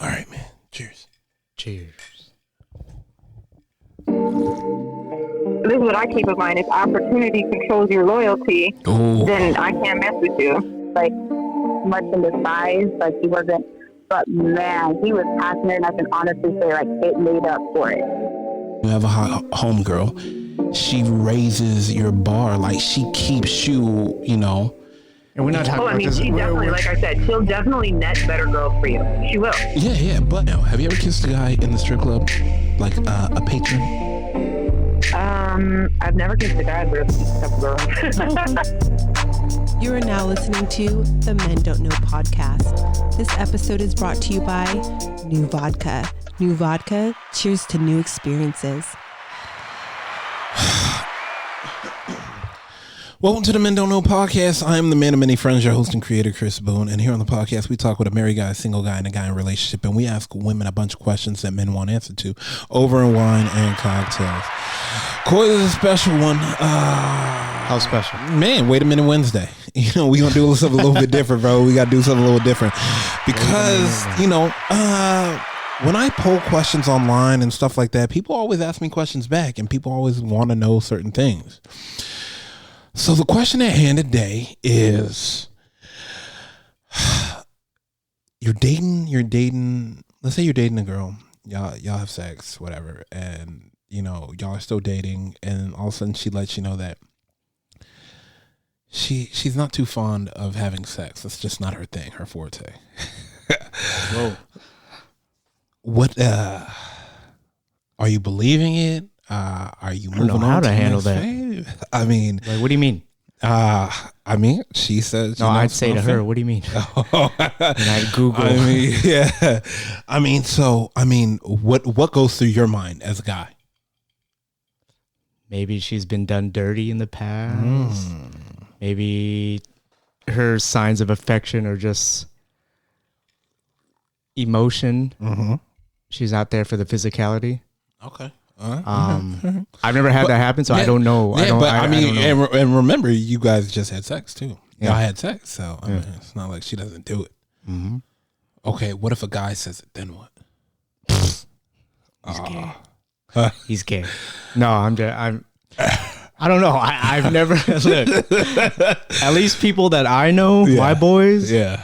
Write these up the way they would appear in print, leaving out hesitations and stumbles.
All right, man. Cheers. Cheers. This is what I keep in mind. If opportunity controls your loyalty, then I can't mess with you. Like, much in the size, like, he wasn't, but man, he was passionate, and I can honestly say, like, it made up for it. You have a home girl. She raises your bar. Like, she keeps you, you know. And we're not talking about this. She definitely, like I said, she'll definitely net better girls for you. She will. Yeah. But now, have you ever kissed a guy in the strip club? Like a patron? I've never kissed a guy, but I've kissed a couple girls. You are now listening to the Men Don't Know podcast. This episode is brought to you by New Vodka. New Vodka, cheers to new experiences. Welcome to the Men Don't Know podcast. I am the man of many friends, your host and creator, Chris Boone. And here on the podcast, we talk with a married guy, a single guy, and a guy in a relationship. And we ask women a bunch of questions that men want answered to over in wine and cocktails. Coy is a special one. How special? Man, wait a minute, Wednesday. You know, we going to do something a little bit different, bro. We got to do something a little different. Because, you know, when I poll questions online and stuff like that, people always ask me questions back. And people always want to know certain things. So the question at hand today is, you're dating, let's say you're dating a girl, y'all have sex, whatever, and, you know, y'all are still dating, and all of a sudden she lets you know that she's not too fond of having sex. It's just not her thing, her forte. Whoa. What, are you believing it? Are you moving on? How to handle that? I mean, like, what do you mean? I mean, she says. No, I'd say to her, "What do you mean?" And I'd Google. I mean, yeah. I mean, what goes through your mind as a guy? Maybe she's been done dirty in the past. Maybe her signs of affection are just emotion. Mm-hmm. She's out there for the physicality. Okay. I've never had that happen, so I don't know. Yeah, I mean, don't know. and remember, you guys just had sex too. Yeah. Y'all had sex, so I mean, it's not like she doesn't do it. Mm-hmm. Okay, what if a guy says it? Then what? He's gay. He's gay. No, I don't know. I've never look. At least people that I know, my boys. Yeah,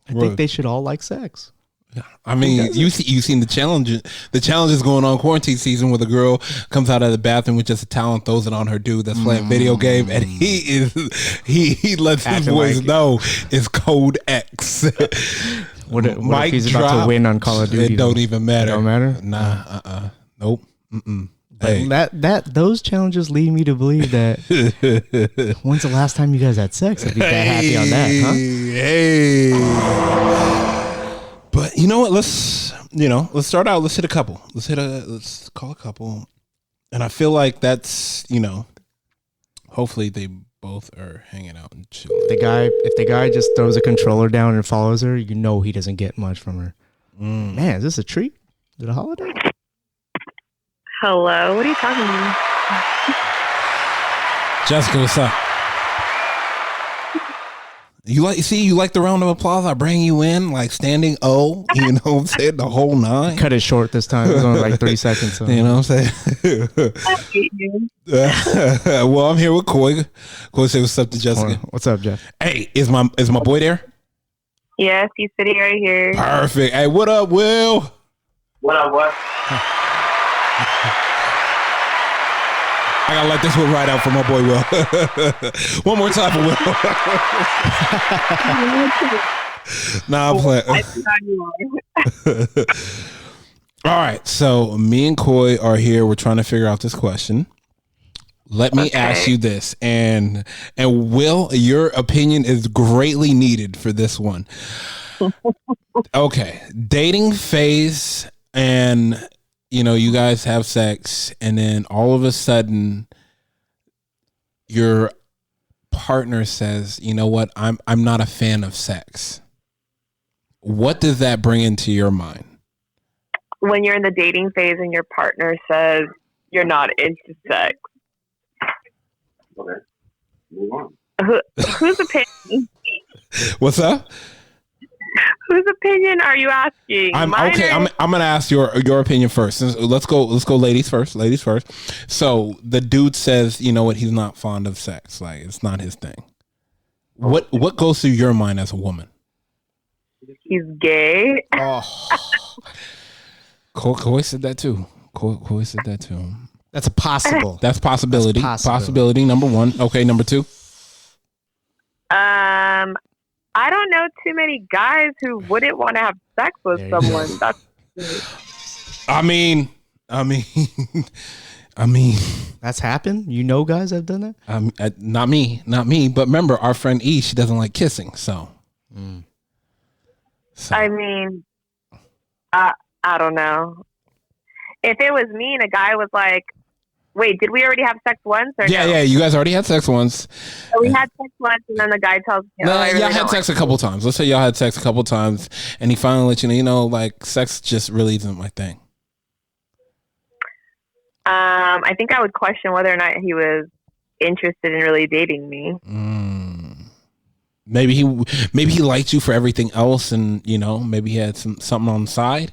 I think they should all like sex. I mean, you seen the challenges going on quarantine season where the girl comes out of the bathroom with just a towel and throws it on her dude that's playing video game, and he lets his boys know it's code X. What if he's about to win on Call of Duty? It don't even matter. It don't matter? Nah, nope. Mm-mm. Hey. Those challenges lead me to believe that when's the last time you guys had sex? I'd be that happy on that, huh? Hey. But you know what? Let's start out. Let's hit a couple. Let's call a couple. And I feel like that's, you know, hopefully they both are hanging out and chilling. If the guy just throws a controller down and follows her, you know he doesn't get much from her. Man, is this a treat? Is it a holiday? Hello, what are you talking about? Jessica, what's up? You like the round of applause? I bring you in like standing O, you know what I'm saying? The whole nine. Cut it short this time. It was only like 3 seconds. So. You know what I'm saying? I hate you. Well, I'm here with Coy. Coy, say what's up to Jessica. What's up, Jeff? Hey, is my boy there? Yes, he's sitting right here. Perfect. Hey, what up, Will? What up, what? I gotta let this one ride out for my boy Will. One more time for Will. Nah, I'm playing. All right, so me and Coy are here. We're trying to figure out this question. Let me ask you this, and Will, your opinion is greatly needed for this one. Okay, dating phase, and you know, you guys have sex, and then all of a sudden, your partner says, "You know what? I'm not a fan of sex." What does that bring into your mind? When you're in the dating phase and your partner says you're not into sex. Okay. Move on. Whose opinion? What's up? Whose opinion are you asking? I'm Mine okay. or- I'm gonna ask your opinion first. Let's go ladies first. Ladies first. So the dude says, you know what, he's not fond of sex. Like, it's not his thing. What goes through your mind as a woman? He's gay. Oh, Koi said that too. Koi said that too. That's a possible. That's possibility. That's possibility number one. Okay, number two. I don't know too many guys who wouldn't want to have sex with There you someone. go. That's I mean, That's happened. You know, guys have done that. not me. But remember, our friend E, she doesn't like kissing. So, I mean, I don't know. If it was me and a guy was like, wait, did we already have sex once? Or no? yeah. You guys already had sex once. So we had sex once, and then the guy tells me, No, I really y'all had don't sex like a couple times. Let's say y'all had sex a couple times, and he finally let you know, like, sex just really isn't my thing. I think I would question whether or not he was interested in really dating me. Maybe he liked you for everything else, and maybe he had something on the side.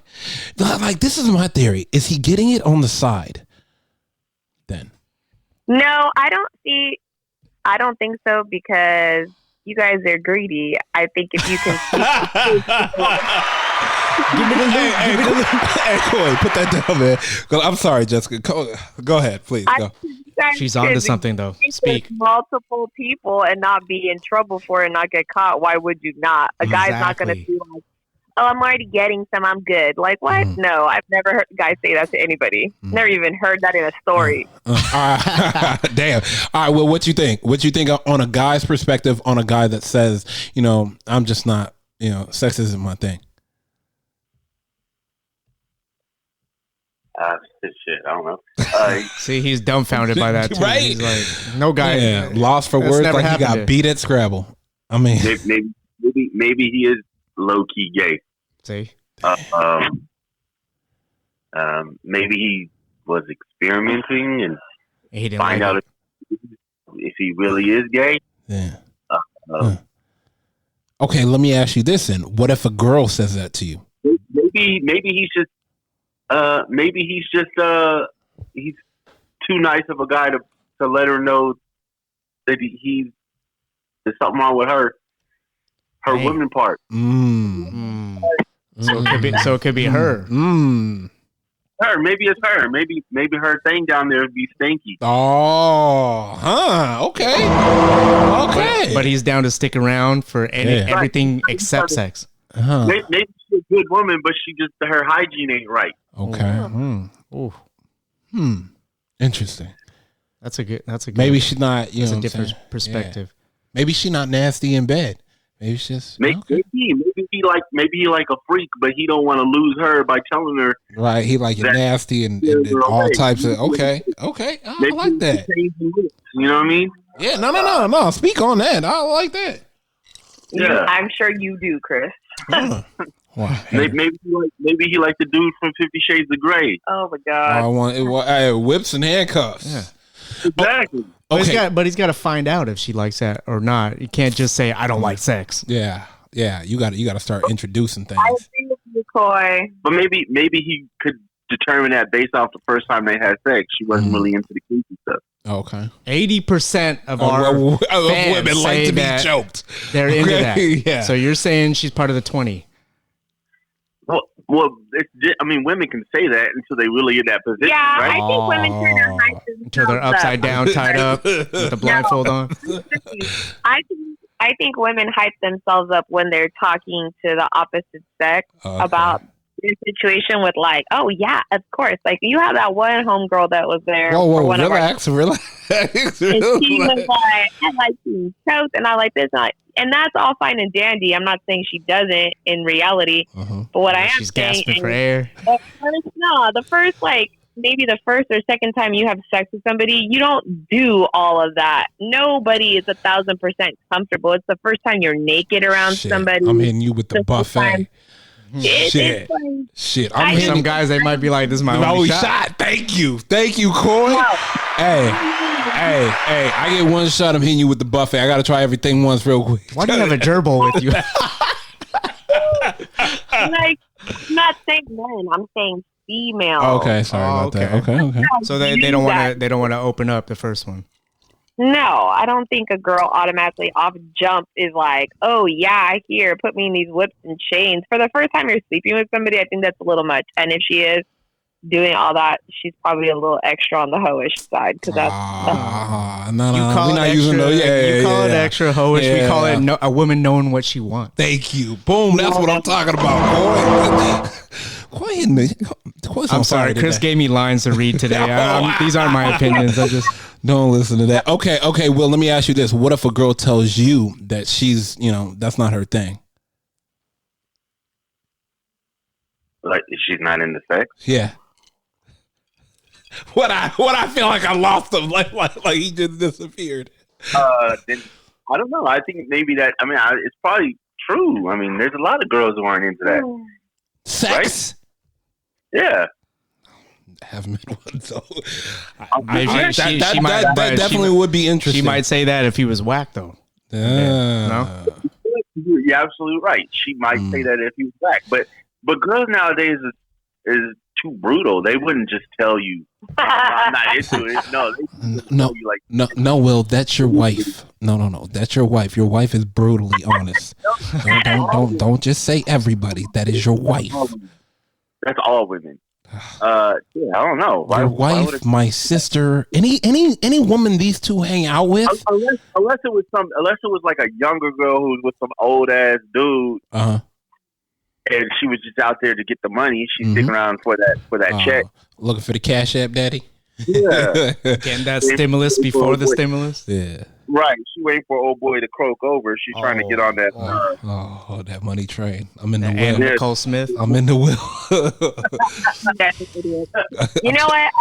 Like, this is my theory: is he getting it on the side? Then No, I don't think so, because you guys are greedy. I think if you can give me the loot. Hey, Coy, put that down, man. I'm sorry, Jessica. Go ahead, please. Go. She's onto something, though. Speak. Multiple people and not be in trouble for it and not get caught. Why would you not? A guy's not going to be like, oh, I'm already getting some, I'm good. Like, what? No, I've never heard a guy say that to anybody. Never even heard that in a story. Damn. All right, well, what you think? What you think on a guy's perspective, on a guy that says, I'm just not, sex isn't my thing? Shit, I don't know. See, he's dumbfounded by that, too. Right? He's like, no guy. Yeah, lost for That's words, never like he happened got to- beat at Scrabble. I mean, maybe he is low key gay. See? Maybe he was experimenting and He didn't find like out it. if he really is gay. yeah. Okay, let me ask you this then. What if a girl says that to you? Maybe he's he's too nice of a guy to let her know that there's something wrong with her Dang. woman part. So it could be her. Her, maybe it's her. Maybe her thing down there would be stinky. Oh, okay. But he's down to stick around for everything except sex. Maybe she's a good woman, but her hygiene ain't right. Okay. Ooh. Interesting. That's a good. Maybe she's not. That's know a what I'm different saying? perspective. Yeah. Maybe she's not nasty in bed. Maybe it's just Maybe he like a freak, but he don't want to lose her by telling her. right. He like it nasty and all types of. Okay. I like that. You know what I mean? Yeah. No. Speak on that. I like that. Yeah. I'm sure you do, Chris. Wow. Maybe he like the dude from 50 Shades of Grey. Oh my God. I want whips and handcuffs. Yeah. Exactly. Okay. But he's got to find out if she likes that or not. You can't just say I don't like sex. Yeah. You got to start introducing things. I agree with you, Coy. But maybe he could determine that based off the first time they had sex. She wasn't really into the kinky stuff. Okay. 80% of our fans women say like to be that choked. they're into that. Yeah. So you're saying she's part of the 20. Well, women can say that until they really in that position, Yeah, right? I think women turn their eyes Until they're upside down, tied up, with the blindfold on. I think women hype themselves up when they're talking to the opposite sex about their situation with like, oh yeah, of course. Like you have that one homegirl that was there. Whoa, for one relax. And she was like, I like being choked and I like this. And that's all fine and dandy. I'm not saying she doesn't in reality. But what I am She's saying gasping for air. the first like maybe the first or second time you have sex with somebody, you don't do all of that. Nobody is 1,000% comfortable. It's the first time you're naked around somebody. I'm hitting you with the buffet. Shit. Shit. I'm hitting some guys, they might be like, this is my my only only shot. shot. Thank you, Coy. Hey, I get one shot. I'm hitting you with the buffet. I got to try everything once real quick. Why do you have a gerbil with you? Like, I'm not saying men. I'm saying female. Okay, sorry about that. Okay. So they don't want to open up the first one. No, I don't think a girl automatically off jump is like, oh yeah, here, put me in these whips and chains. For the first time you're sleeping with somebody, I think that's a little much. And if she is doing all that, she's probably a little extra on the hoish side because that's no. You call We're it not extra, using those. you call it extra hoish. Yeah. We call it a woman knowing what she wants. Thank you. Boom. That's what I'm talking about, boy. I'm sorry, Chris gave me lines to read today. These aren't my opinions. I just don't listen to that. Okay. Well, let me ask you this: what if a girl tells you that she's, that's not her thing? Like she's not into sex? Yeah. What I feel like I lost him, like he just disappeared. Then I don't know. I think maybe that. I mean, it's probably true. I mean, there's a lot of girls who aren't into that. Sex. Right? Yeah. Have Min Weds, so that definitely would be interesting. She might say that if he was whack, though. No. You're absolutely right. She might say that if he was whack, but girls nowadays is too brutal. They wouldn't just tell you, I'm not into it. No, no, you like, no, Will, that's your wife. No, that's your wife. Your wife is brutally honest. Don't just say everybody. That is your wife. That's all women. I don't know. Your wife, my sister, any woman these two hang out with. Unless it was like a younger girl who was with some old ass dude. And she was just out there to get the money. She's sticking around for that check. Looking for the Cash App, daddy. Yeah. Getting that stimulus before the stimulus. Yeah. Right. She waiting for old boy to croak over. She's trying to get on that. That money train. I'm in the Will. Nicole Smith. I'm in the Will. You know what?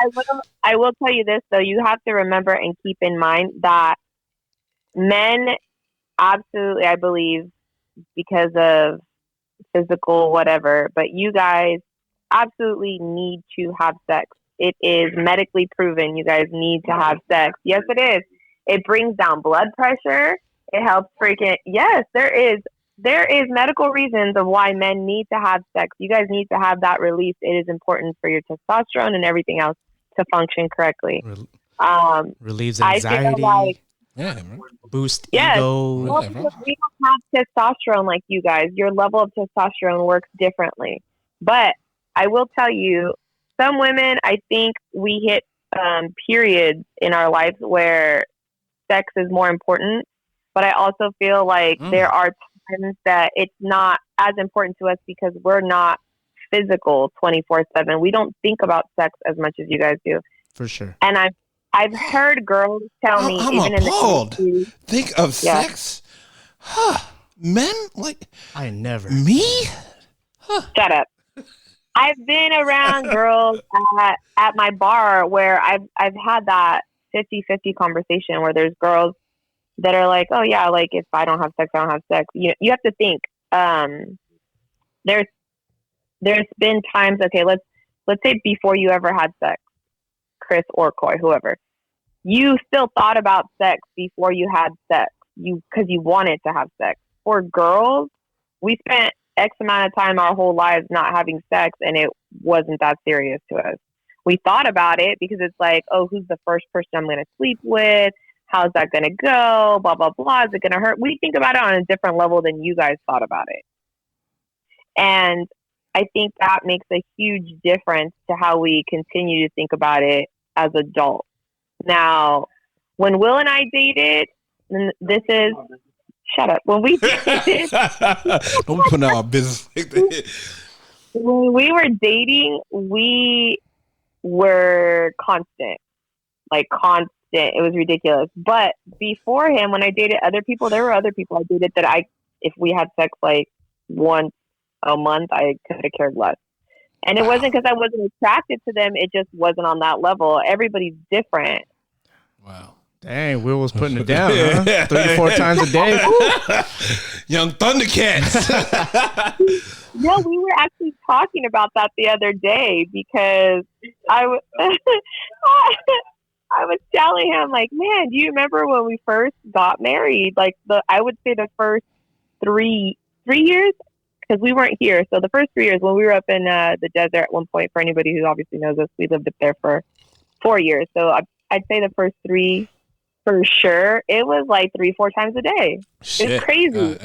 I will tell you this, though. You have to remember and keep in mind that men absolutely, I believe, because of physical whatever, but you guys absolutely need to have sex. It is medically proven you guys need to have sex. Yes, it is. It brings down blood pressure. It helps yes, there is medical reasons of why men need to have sex. You guys need to have that release. It is important for your testosterone and everything else to function correctly. Relieves anxiety. I feel like boost ego. Well, we don't have testosterone like you guys. Your level of testosterone works differently. But I will tell you, some women, I think we hit periods in our lives where sex is more important. But I also feel like there are times that it's not as important to us because we're not physical 24/7. We don't think about sex as much as you guys do. For sure. And I've heard girls tell me, I'm even appalled. in the industry, think of sex, men like I never me. Shut up. I've been around girls at my bar where I've had that 50-50 conversation where there's girls that are like, oh yeah, like if I don't have sex, I don't have sex. You have to think. There's been times. Okay, let's say before you ever had sex, Chris or Coy, whoever, you still thought about sex before you had sex, because you wanted to have sex. For girls, we spent X amount of time our whole lives not having sex, and it wasn't that serious to us. We thought about it because it's like, oh, who's the first person I'm going to sleep with? How's that going to go? Blah, blah, blah. Is it going to hurt? We think about it on a different level than you guys thought about it. And I think that makes a huge difference to how we continue to think about it as adults. Now, when Will and I dated, and this is, shut up. When we dated, don't put out our business like that. When we were dating, we were constant. It was ridiculous. But before him, when I dated other people, there were other people I dated that if we had sex like once a month, I could have cared less. And it wasn't because I wasn't attracted to them. It just wasn't on that level. Everybody's different. Wow. Dang, Will was putting it down, huh? 3-4 times a day. Young Thundercats. No, we were actually talking about that the other day because I was telling him, like, man, do you remember when we first got married? Like, I would say the first 3 years, because we weren't here. So the first 3 years when we were up in the desert at one point, for anybody who obviously knows us, we lived up there for 4 years. So I'd say the first 3 for sure. It was like 3-4 times a day. Shit. It's crazy.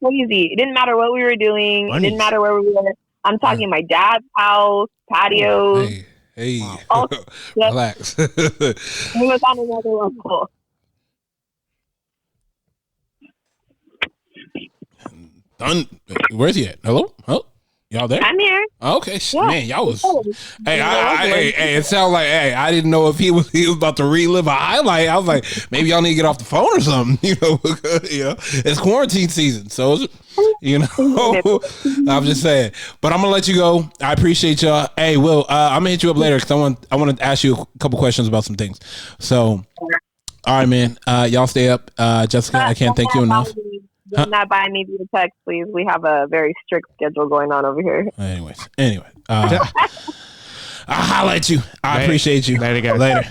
Crazy. It didn't matter what we were doing. It didn't matter where we were. I'm talking my dad's house, patios. Hey. All, Relax. It was on another level. Done. Where's he at? Hello? Oh, y'all there? I'm here. Okay, Yeah. man, y'all was. Hey, hey, it sounded like, hey, I didn't know if he was about to relive a highlight. I was like, maybe y'all need to get off the phone or something. It's quarantine season, so I'm just saying. But I'm gonna let you go. I appreciate y'all. Hey, Will, I'm gonna hit you up later because I want to ask you a couple questions about some things. So, all right, man. Y'all stay up, Jessica. I can't thank you enough. Do not buy me via text, please. We have a very strict schedule going on over here. Anyway, I'll highlight you. I appreciate you. Later, guys. Later.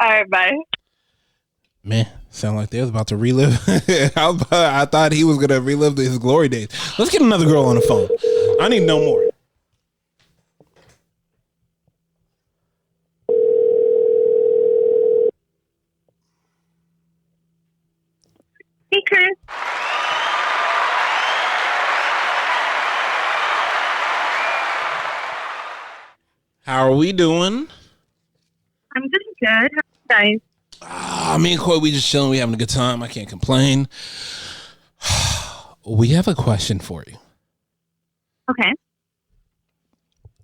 All right, bye. Man, sound like they was about to relive. I thought he was gonna relive his glory days. Let's get another girl on the phone. I need to know more. Hey, Chris. How are we doing? I'm doing good. How are you guys? Me and Coy, we just chilling. We having a good time. I can't complain. We have a question for you. Okay.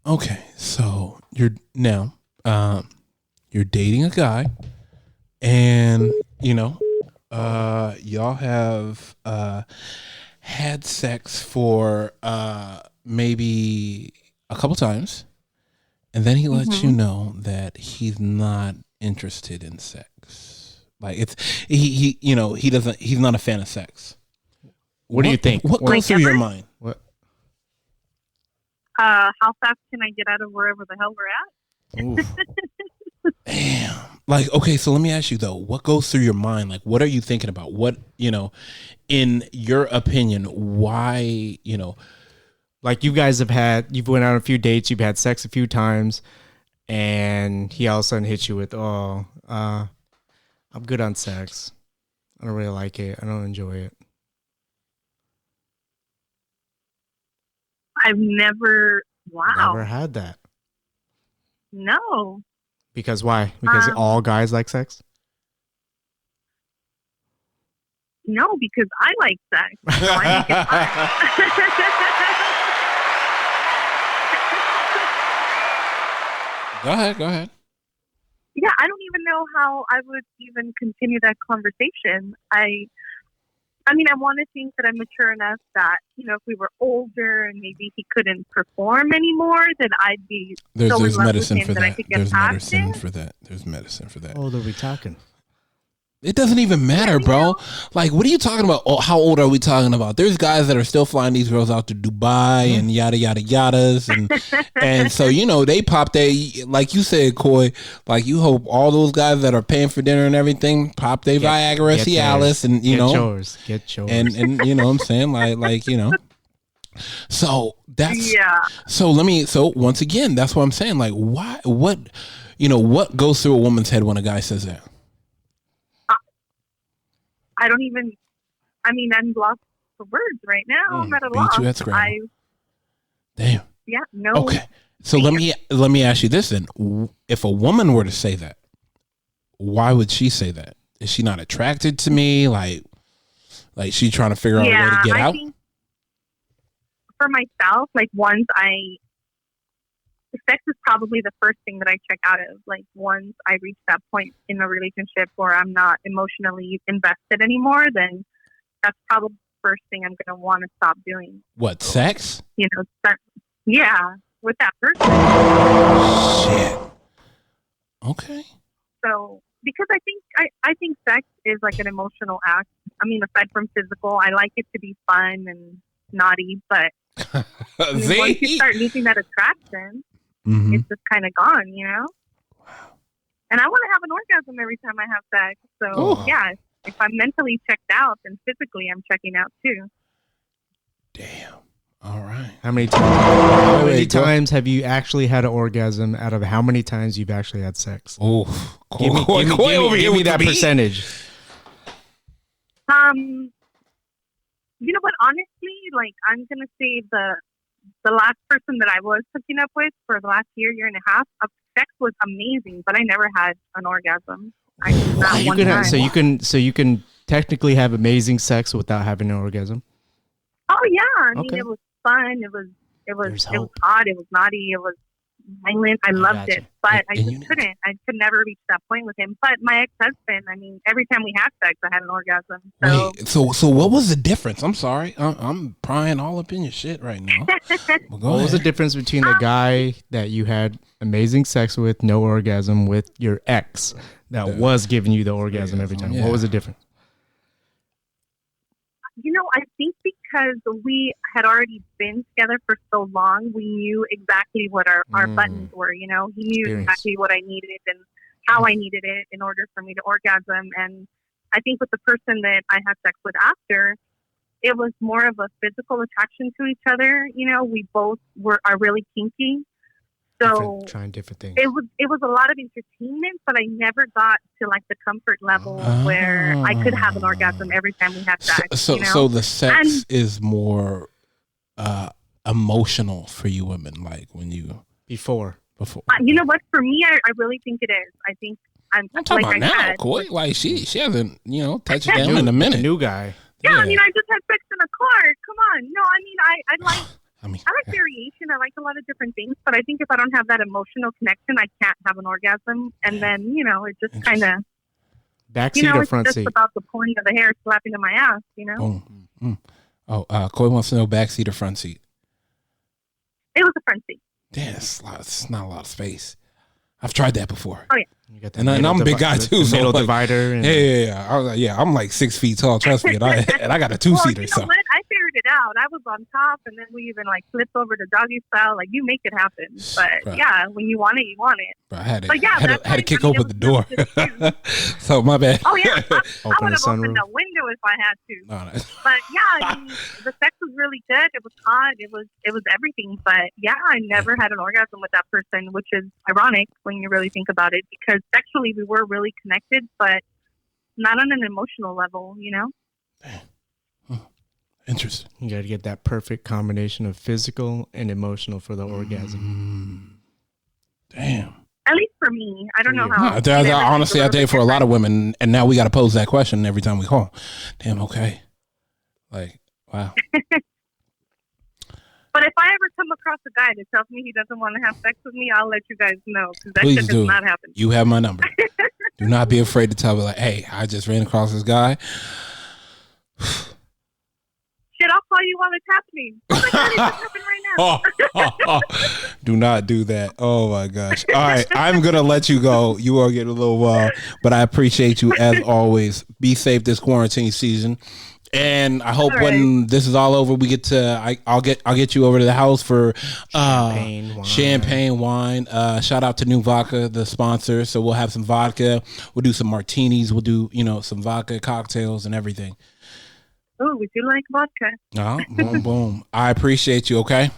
Okay, so you're dating a guy, and y'all have had sex for maybe a couple times, and then he lets you know that he's not interested in sex. Like he's not a fan of sex. What do you think? What goes through your mind? What? How fast can I get out of wherever the hell we're at? Damn. Like, okay, so let me ask you though, what goes through your mind? Like, what are you thinking about? What, in your opinion, why, like you've went on a few dates, you've had sex a few times, and he all of a sudden hits you with, I'm good on sex. I don't really like it. I don't enjoy it. I've never had that. No. Because why? Because all guys like sex? No, because I like sex. So I think it's fun. Go ahead. Yeah, I don't even know how I would even continue that conversation. I mean, I want to think that I'm mature enough that, if we were older and maybe he couldn't perform anymore, then I'd be there's in love medicine with him for that I that. could get There's past medicine it. for that. There's medicine for that. Oh, are we talking? It doesn't even matter, bro. Like, what are you talking about? Oh, how old are we talking about? There's guys that are still flying these girls out to Dubai and yada yada yadas, and so they pop like you said, Coy. Like you hope all those guys that are paying for dinner and everything pop their Viagra, Cialis, and get yours, and you know what I'm saying, like. So that's So once again, that's what I'm saying. Like, why? What goes through a woman's head when a guy says that? I'm lost for words right now. I'm at a loss. Beat you at scramble. Damn. Yeah, no. Okay. So let me ask you this then. If a woman were to say that, why would she say that? Is she not attracted to me? Like she trying to figure out a way to get out? Think for myself, like sex is probably the first thing that I check out of. Like once I reach that point in a relationship where I'm not emotionally invested anymore, then that's probably the first thing I'm going to want to stop doing. What, sex? With that person. Shit. Okay. So, because I think sex is like an emotional act. I mean, aside from physical, I like it to be fun and naughty, but once you start losing that attraction, it's just kind of gone, Wow. And I want to have an orgasm every time I have sex. So, if I'm mentally checked out, then physically I'm checking out too. Damn. All right. How many times have you actually had an orgasm out of how many times you've actually had sex? Oh, Give me that percentage. You know what? Honestly, like I'm gonna say the last person that I was hooking up with for the last year and a half, sex was amazing, but I never had an orgasm. So you can technically have amazing sex without having an orgasm. Oh yeah, I mean it was fun. It was hot. It was naughty. It was violent. I loved it, but I just couldn't. I could never reach that point with him. But my ex-husband, I mean, every time we had sex, I had an orgasm. So. Wait, so what was the difference? I'm sorry, I'm prying all up in your shit right now. What was the difference between the guy that you had amazing sex with, no orgasm, with your ex that was giving you the orgasm every time? Yeah. What was the difference? You know, I think because we had already been together for so long, we knew exactly what our buttons were. You know, he knew exactly what I needed and how I needed it in order for me to orgasm. And I think with the person that I had sex with after, it was more of a physical attraction to each other. You know, we both are really kinky. So trying different things. It was a lot of entertainment, but I never got to like the comfort level where I could have an orgasm every time we had sex. So the sex is more emotional for you women, like when you before. You know what? For me, I really think it is. I think I'm talking about now, Coy. Like she hasn't touched down in a minute. New guy. Yeah, I mean, I just had sex in a car. Come on. No, I mean, I like. I like variation. I like a lot of different things, but I think if I don't have that emotional connection, I can't have an orgasm. And then, it just kind of backseat or front seat. It's just about the point of the hair slapping in my ass. Coy wants to know backseat or front seat. It was a front seat. Yeah, it's not a lot of space. I've tried that before. Oh yeah. And I'm a big guy too. The middle divider. And I'm like 6 feet tall. Trust me, and I got a 2-seater. You know what? I figured it out. I was on top, and then we even flipped over to doggy style. Like you make it happen. But when you want it, you want it. Bro, I had to kick open the door. So my bad. Oh yeah, I would have opened the window if I had to. No. But I mean, the sex was really good. It was hot. It was everything. But I never had an orgasm with that person, which is ironic when you really think about it, because sexually we were really connected, but not on an emotional level, Interesting. You got to get that perfect combination of physical and emotional for the orgasm. Damn. At least for me. I don't know how. Honestly, I date for a lot of women, and now we got to pose that question every time we call. Damn, okay. Like, wow. But if I ever come across a guy that tells me he doesn't want to have sex with me, I'll let you guys know, because that shit does not happen. You have my number. Do not be afraid to tell me, like, hey, I just ran across this guy. Shit, I'll call you while it's happening. Oh my God, it's happening right now. Do not do that. Oh my gosh. All right, I'm going to let you go. You are getting a little wild, but I appreciate you as always. Be safe this quarantine season. And I hope when this is all over, we get to. I'll get you over to the house for champagne wine. Shout out to New Vodka, the sponsor. So we'll have some vodka. We'll do some martinis. We'll do some vodka cocktails and everything. Oh, we do like vodka. Boom, boom. I appreciate you. Okay,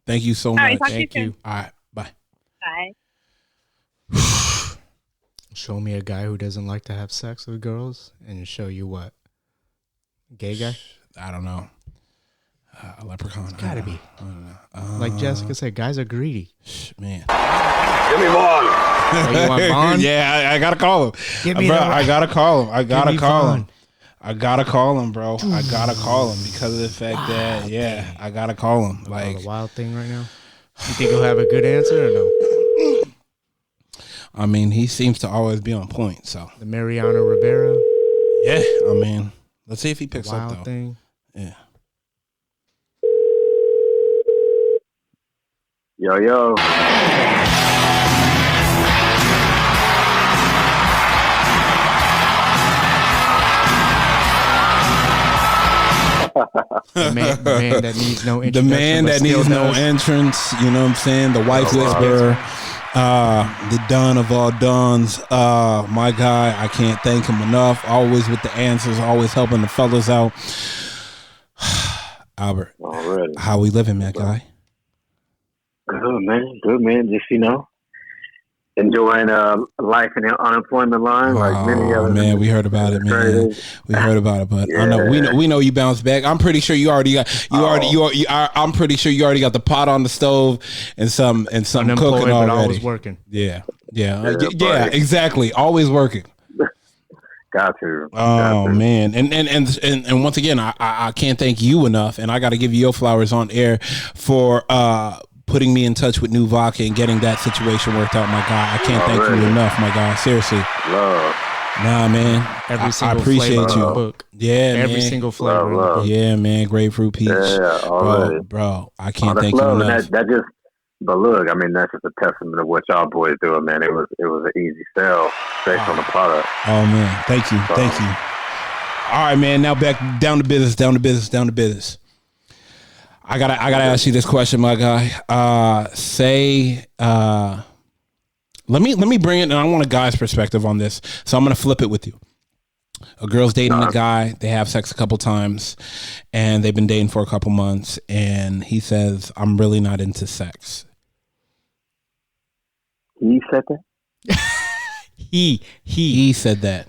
thank you so much. Right, thank you. All right, bye. Bye. Show me a guy who doesn't like to have sex with girls, and show you what. Gay guy? I don't know. A leprechaun. It's gotta be. I don't know. Like Jessica said, guys are greedy. Man. Give me Vaughn. Oh, you want Vaughn? Yeah, I gotta call him. Give me I gotta call him. I gotta call him. I gotta call him, bro. I gotta call him because of the fact that, I gotta call him. Like the wild thing right now. You think he'll have a good answer or no? I mean, he seems to always be on point. So the Mariano Rivera. Yeah, I mean. Let's see if he picks up, though. Thing. Yeah. Yo. The man that needs no introduction. The man that needs no entrance. You know what I'm saying? The wife whisperer. The Don of all Dons. My guy, I can't thank him enough. Always with the answers, always helping the fellas out. Albert. All Already. How we living, that guy? Good, man. Good, man. Just, enjoying life in the unemployment line, like many others. Man, we heard about it, man. We heard about it, but I know we know you bounced back. I'm pretty sure you already got I'm pretty sure you already got the pot on the stove and some cooking already. But always working. Yeah, exactly. Always working. Got to. Man, and once again, I can't thank you enough, and I got to give you your flowers on air for putting me in touch with New Vodka and getting that situation worked out, my guy. I can't thank you enough, my guy. Seriously. Love. Nah, man. I appreciate you. Book. Yeah, every single flavor. Love. Yeah, man. Grapefruit peach. Yeah, bro. I can't thank you enough. But look, I mean, that's just a testament of what y'all boys doing, man. It was an easy sell based on the product. Oh man, thank you. All right, man. Now back down to business. I gotta ask you this question, my guy. Let me bring it, and I want a guy's perspective on this. So I'm gonna flip it with you. A girl's dating a guy. They have sex a couple times, and they've been dating for a couple months. And he says, "I'm really not into sex." He said that. He said that.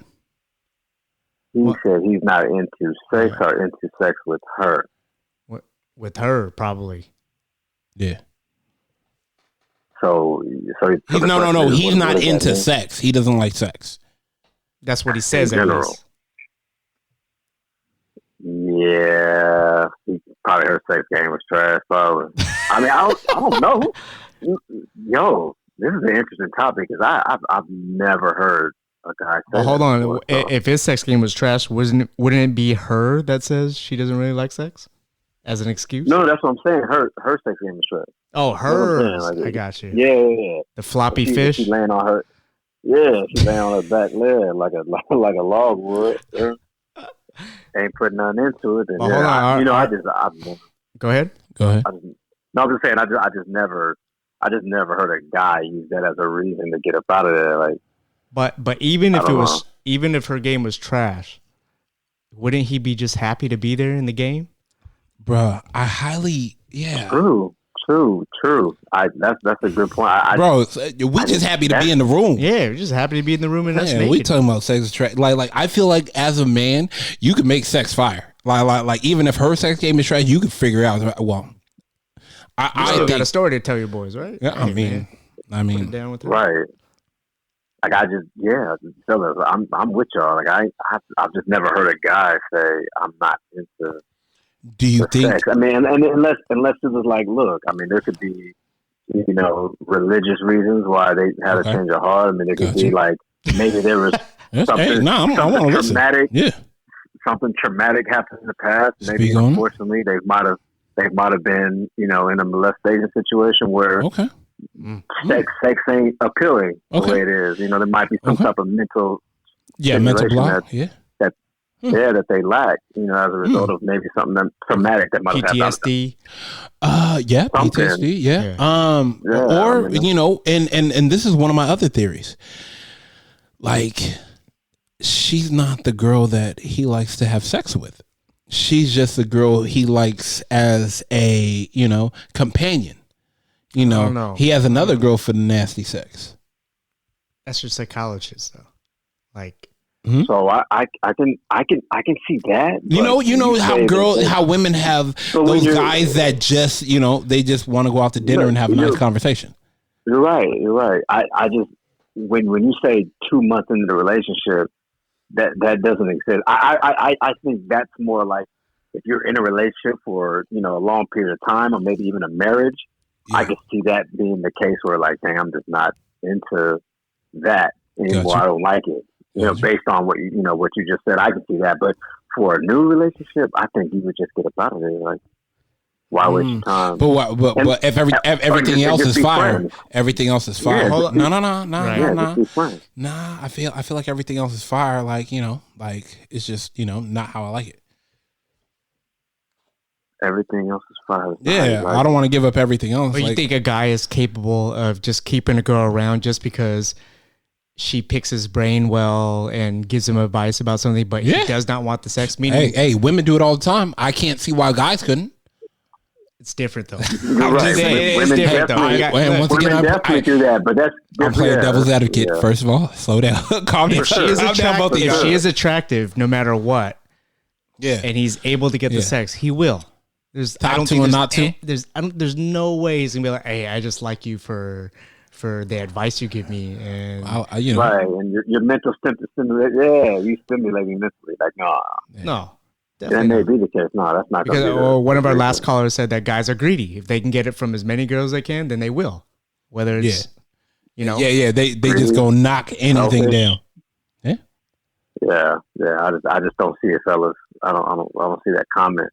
He said he's not into sex or into sex with her. With her, probably. Yeah. So he's not into sex. He doesn't like sex. That's what he says. In general. Yeah, he probably her sex game was trash. Probably. I mean, I don't know. Yo, this is an interesting topic because I've never heard a guy say. Well, hold on. Before, so. If his sex game was trash, wouldn't it be her that says she doesn't really like sex as an excuse? No, that's what I'm saying. Her sex game is trash. Oh, her. I got you. Yeah. The floppy fish. She laying on her. Yeah, she laying on her back leg like a log would. Yeah. Ain't putting nothing into it. And well, hold on. I go ahead. I'm just saying. I just never heard a guy use that as a reason to get up out of there. Like, but even if her game was trash, wouldn't he be just happy to be there in the game? Bruh, yeah. True. That's a good point. We just happy to be in the room. Yeah, we're just happy to be in the room and that's naked. We talking about sex trash. Like I feel like as a man, you can make sex fire. Like even if her sex game is trash, you can figure out. Well, I got a story to tell your boys, right? Yeah, I mean, put it down with her. Right. Like fellas, I'm with y'all. Like I've just never heard a guy say I'm not into. Do you think? Sex. I mean, and unless it was like, look, I mean, there could be, religious reasons why they had a change of heart. I mean, it could be like maybe there was something traumatic. Yeah, something traumatic happened in the past. Maybe unfortunately they might have been, in a molestation situation where sex ain't appealing the way it is. There might be some type of mental block. that they lack, as a result of maybe something traumatic that might have happened. PTSD. PTSD. Yeah. And this is one of my other theories. Like, she's not the girl that he likes to have sex with. She's just the girl he likes as a, companion. He has another girl for the nasty sex. That's your psychologist, though. Like. Mm-hmm. So I can see that. How women have those guys that just they just want to go out to dinner and have a nice conversation. You're right. I just when you say 2 months into the relationship, that doesn't exist. I think that's more like if you're in a relationship for a long period of time or maybe even a marriage. Yeah. I can see that being the case where like, dang, I'm just not into that anymore. I don't like it. Based on what what you just said, I can see that. But for a new relationship, I think you would just get up out of there. Like, why waste your time? But if everything else is fire, everything else is fire. Yeah, no. I feel like everything else is fire. Like it's just not how I like it. Everything else is fire. Yeah, I don't want to give up everything else. But you think a guy is capable of just keeping a girl around just because she picks his brain well and gives him advice about something, but he does not want the sex? Meaning, hey, women do it all the time. I can't see why guys couldn't. It's different though. You're right. It's different though. Women definitely do that, but I'm playing devil's advocate. Yeah. First of all, slow down. Calm down. If she is attractive, no matter what, and he's able to get the sex, he will. There's no way he's gonna be like, hey, I just like you for the advice you give me, and right, and your mental stimulate. Yeah, you stimulate me mentally. Like, no. That may be the case. No, that's not. Because one of our last callers said that guys are greedy. If they can get it from as many girls as they can, then they will. Whether it's, they just go knock anything down. Yeah. I just don't see it, fellas. I don't see that comment.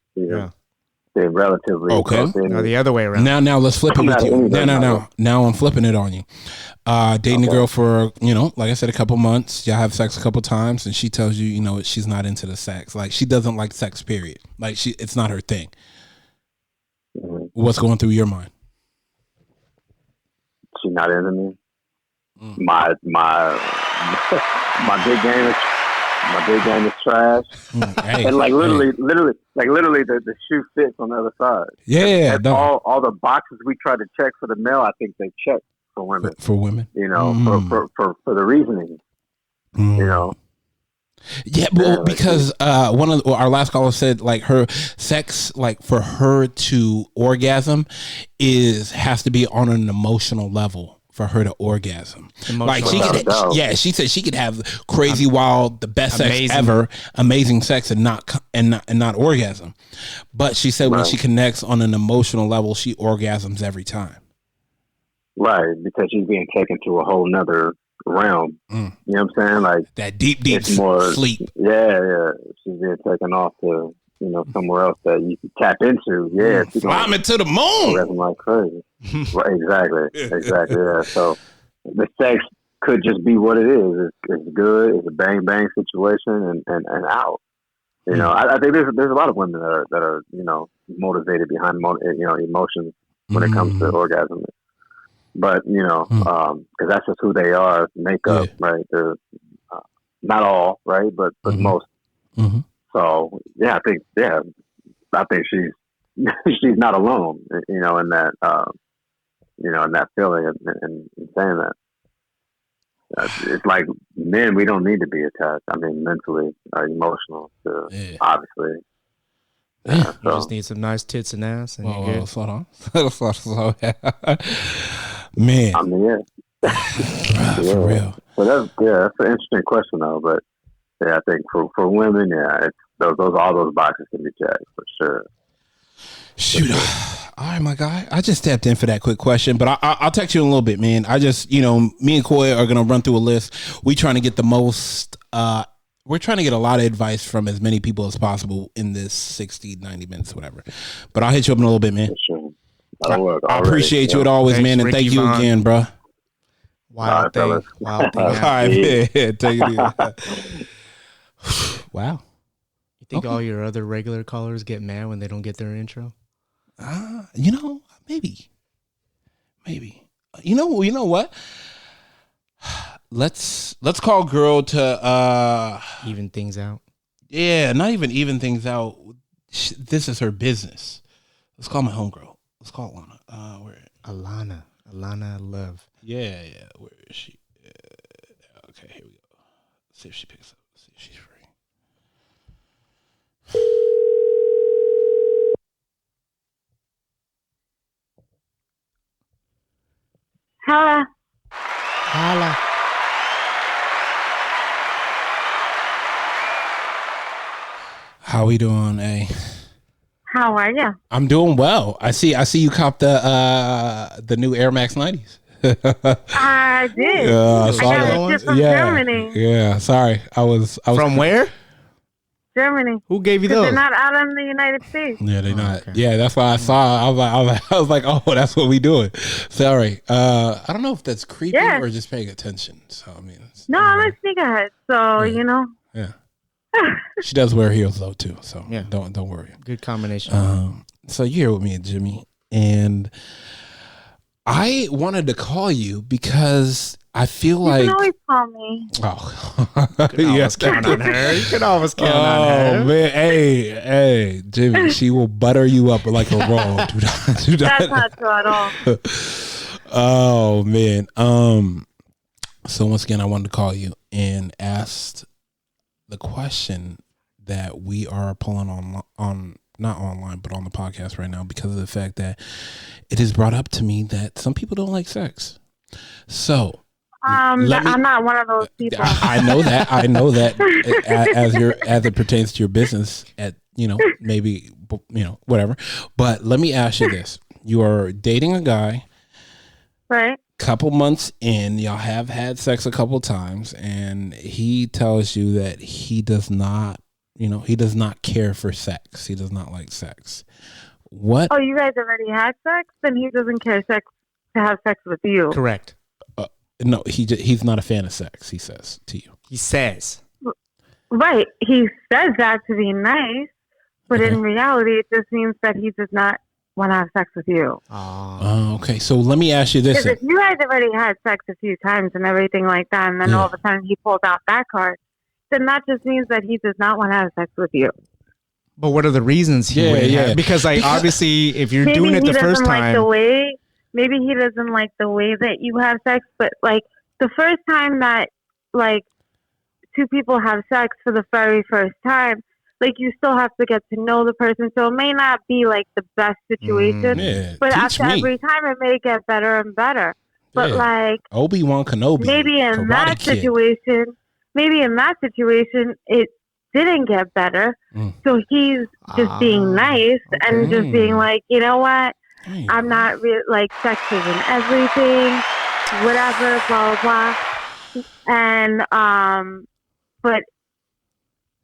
They're relatively okay. No, the other way around. Now let's flip it with you. Now I'm flipping it on you. Dating a girl for, like I said, a couple months. Y'all have sex a couple times, and she tells you, she's not into the sex. Like, she doesn't like sex, period. Like, it's not her thing. Mm-hmm. What's going through your mind? She's not into me. My big game is. My big game is trash, and literally, the shoe fits on the other side. Yeah, all the boxes we try to check for the male, I think they check for women. For women, for the reasoning, Yeah, well, because one of our last caller said like her sex, like for her to orgasm, has to be on an emotional level. For her to orgasm, like she said she could have crazy, wild, the best sex ever, amazing sex, and not orgasm. But she said when she connects on an emotional level, she orgasms every time. Right, because she's being taken to a whole nother realm. You know what I'm saying? Like that deep sleep. Yeah. She's being taken off to somewhere else that you can tap into. Yeah, fly me to the moon. Orgasm like crazy. Right, exactly. Yeah. So the sex could just be what it is. It's good. It's a bang bang situation, and out. I think there's a lot of women that are motivated behind emotions when it comes to orgasm. But because that's just who they are, makeup, right? They're not all, right, but most. Mm-hmm. So I think she's not alone, in that in that feeling and saying that. It's like men, we don't need to be attached. I mean, mentally or emotional, obviously. So. You just need some nice tits and ass, and you're good. Slow down. Man. I mean, For real. So that's an interesting question though, but. Yeah, I think for women, those all those boxes can be checked for sure. Shoot, all right, my guy. I just tapped in for that quick question, but I'll text you in a little bit, man. I just, me and Coy are gonna run through a list. We're trying to get the most. We're trying to get a lot of advice from as many people as possible in this 60, 90 minutes, whatever. But I'll hit you up in a little bit, man. For sure. I appreciate you as always, thanks, man, and thank you again, bro. Wild thing. All right, man. Take it easy. Wow. You think all your other regular callers get mad when they don't get their intro? Maybe. You know what? Let's call girl to even things out. Yeah, not even things out. This is her business. Let's call my homegirl. Let's call Alana. Where? Alana Love. Yeah. Where is she? Okay, here we go. Let's see if she picks up. Let's see if she's free. Holla. How we doing, eh? How are you? I'm doing well. I see you copped the new Air Max 90s. I did. I got it from Germany. Yeah, sorry. I was from where? Germany. Who gave you those? They're not out in the United States. Yeah, they're not. Okay. Yeah, that's why I saw. I was like, oh, that's what we doing. Sorry. I don't know if that's creepy or just paying attention. So I mean, I'm a sneakerhead, so Yeah. She does wear heels though too. So don't worry. Good combination. So you're here with me and Jimmy, and I wanted to call you because I feel like you can always call me. Oh, You can always count on her. You can always count on her. Oh man, hey, Jimmy, she will butter you up like a roll. That's not true at all. Oh man. So once again, I wanted to call you and ask the question that we are pulling on not online, but on the podcast right now because of the fact that it is brought up to me that some people don't like sex. So I'm not one of those people. I know that. I know that as it pertains to your business at, maybe, whatever. But let me ask you this. You are dating a guy. Right. Couple months in, y'all have had sex a couple times, and he tells you that he does not care for sex. He does not like sex. What? Oh, you guys already had sex? Then he doesn't care to have sex with you. Correct. No, he's not a fan of sex, he says to you. He says. Right. He says that to be nice, but in reality, it just means that he does not want to have sex with you. Oh, okay. So let me ask you this. Because if you guys already had sex a few times and everything like that, and then all of a sudden he pulls out that card, then that just means that he does not want to have sex with you. But what are the reasons he wouldn't have? Because obviously, if you're doing it the first time. Maybe he doesn't like the way that you have sex, but like the first time that like two people have sex for the very first time, like you still have to get to know the person. So it may not be like the best situation, but after every time it may get better and better. But like Obi-Wan Kenobi, maybe in that situation, it didn't get better. So he's just being nice and just being like, you know what? I'm not like sex isn't everything, whatever, blah blah blah. And but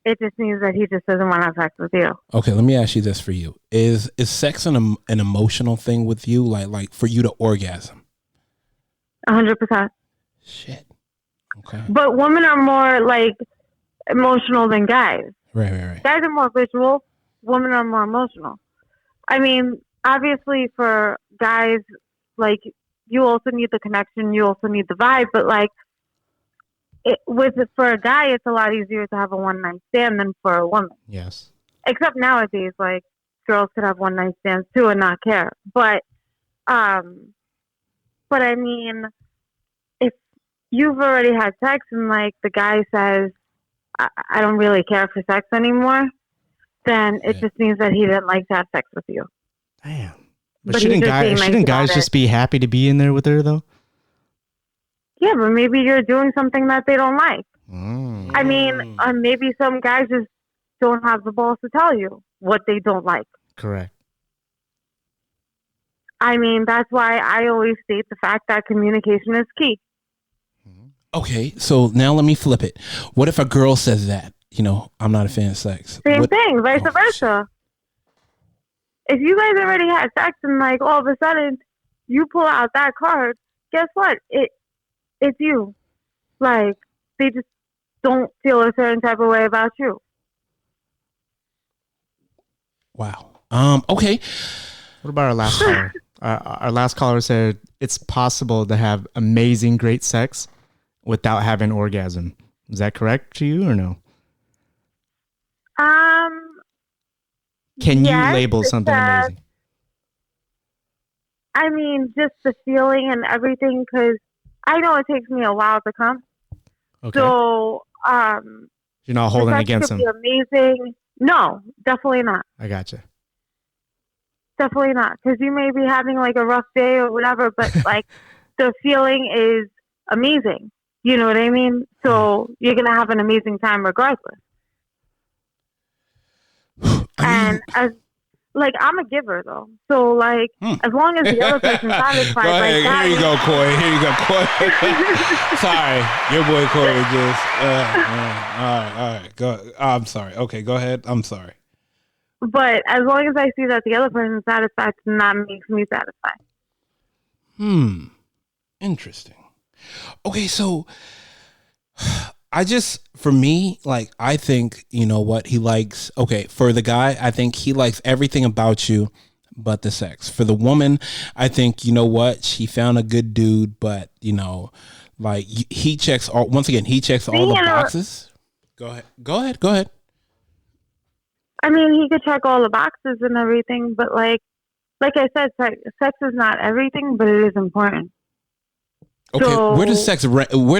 it just means that he just doesn't want to have sex with you. Okay, let me ask you this for you: Is sex an emotional thing with you, like for you to orgasm? 100%. Shit. Okay. But women are more like emotional than guys. Right. Guys are more visual. Women are more emotional. I mean, obviously for guys, like you also need the connection, you also need the vibe, but like for a guy, it's a lot easier to have a one night stand than for a woman. Yes. Except nowadays, like girls could have one night stands too and not care. But I mean, if you've already had sex and like the guy says, I don't really care for sex anymore, then it just means that he didn't like to have sex with you. Damn. But shouldn't guys just be happy to be in there with her, though? Yeah, but maybe you're doing something that they don't like. I mean, maybe some guys just don't have the balls to tell you what they don't like. Correct. I mean, that's why I always state the fact that communication is key. Okay, so now let me flip it. What if a girl says that? I'm not a fan of sex. Same thing, vice versa. If you guys already had sex and like all of a sudden you pull out that card, guess what? It's you. Like they just don't feel a certain type of way about you. Wow. Okay. What about our last caller? Our last caller said it's possible to have amazing, great sex without having orgasm. Is that correct to you or no? Can you label something amazing? I mean, just the feeling and everything, because I know it takes me a while to come. Okay. So, you're not holding against them. Amazing. No, definitely not. I gotcha. Definitely not, because you may be having like a rough day or whatever, but like the feeling is amazing. You know what I mean? So you're gonna have an amazing time regardless. And as like I'm a giver though, so like as long as the other person's satisfied, go ahead. Like here you go, Corey. Here you go, Corey. Sorry, your boy Corey just. All right. Go. I'm sorry. Okay, go ahead. I'm sorry. But as long as I see that the other person's satisfied, then that makes me satisfied. Interesting. Okay, so for me, like, I think, what he likes. Okay, for the guy, I think he likes everything about you, but the sex. For the woman, I think, you know what? She found a good dude, but, you know, like he checks all, once again, he checks all the boxes. Go ahead. I mean, he could check all the boxes and everything, but like I said, sex is not everything, but it is important. Okay, so, where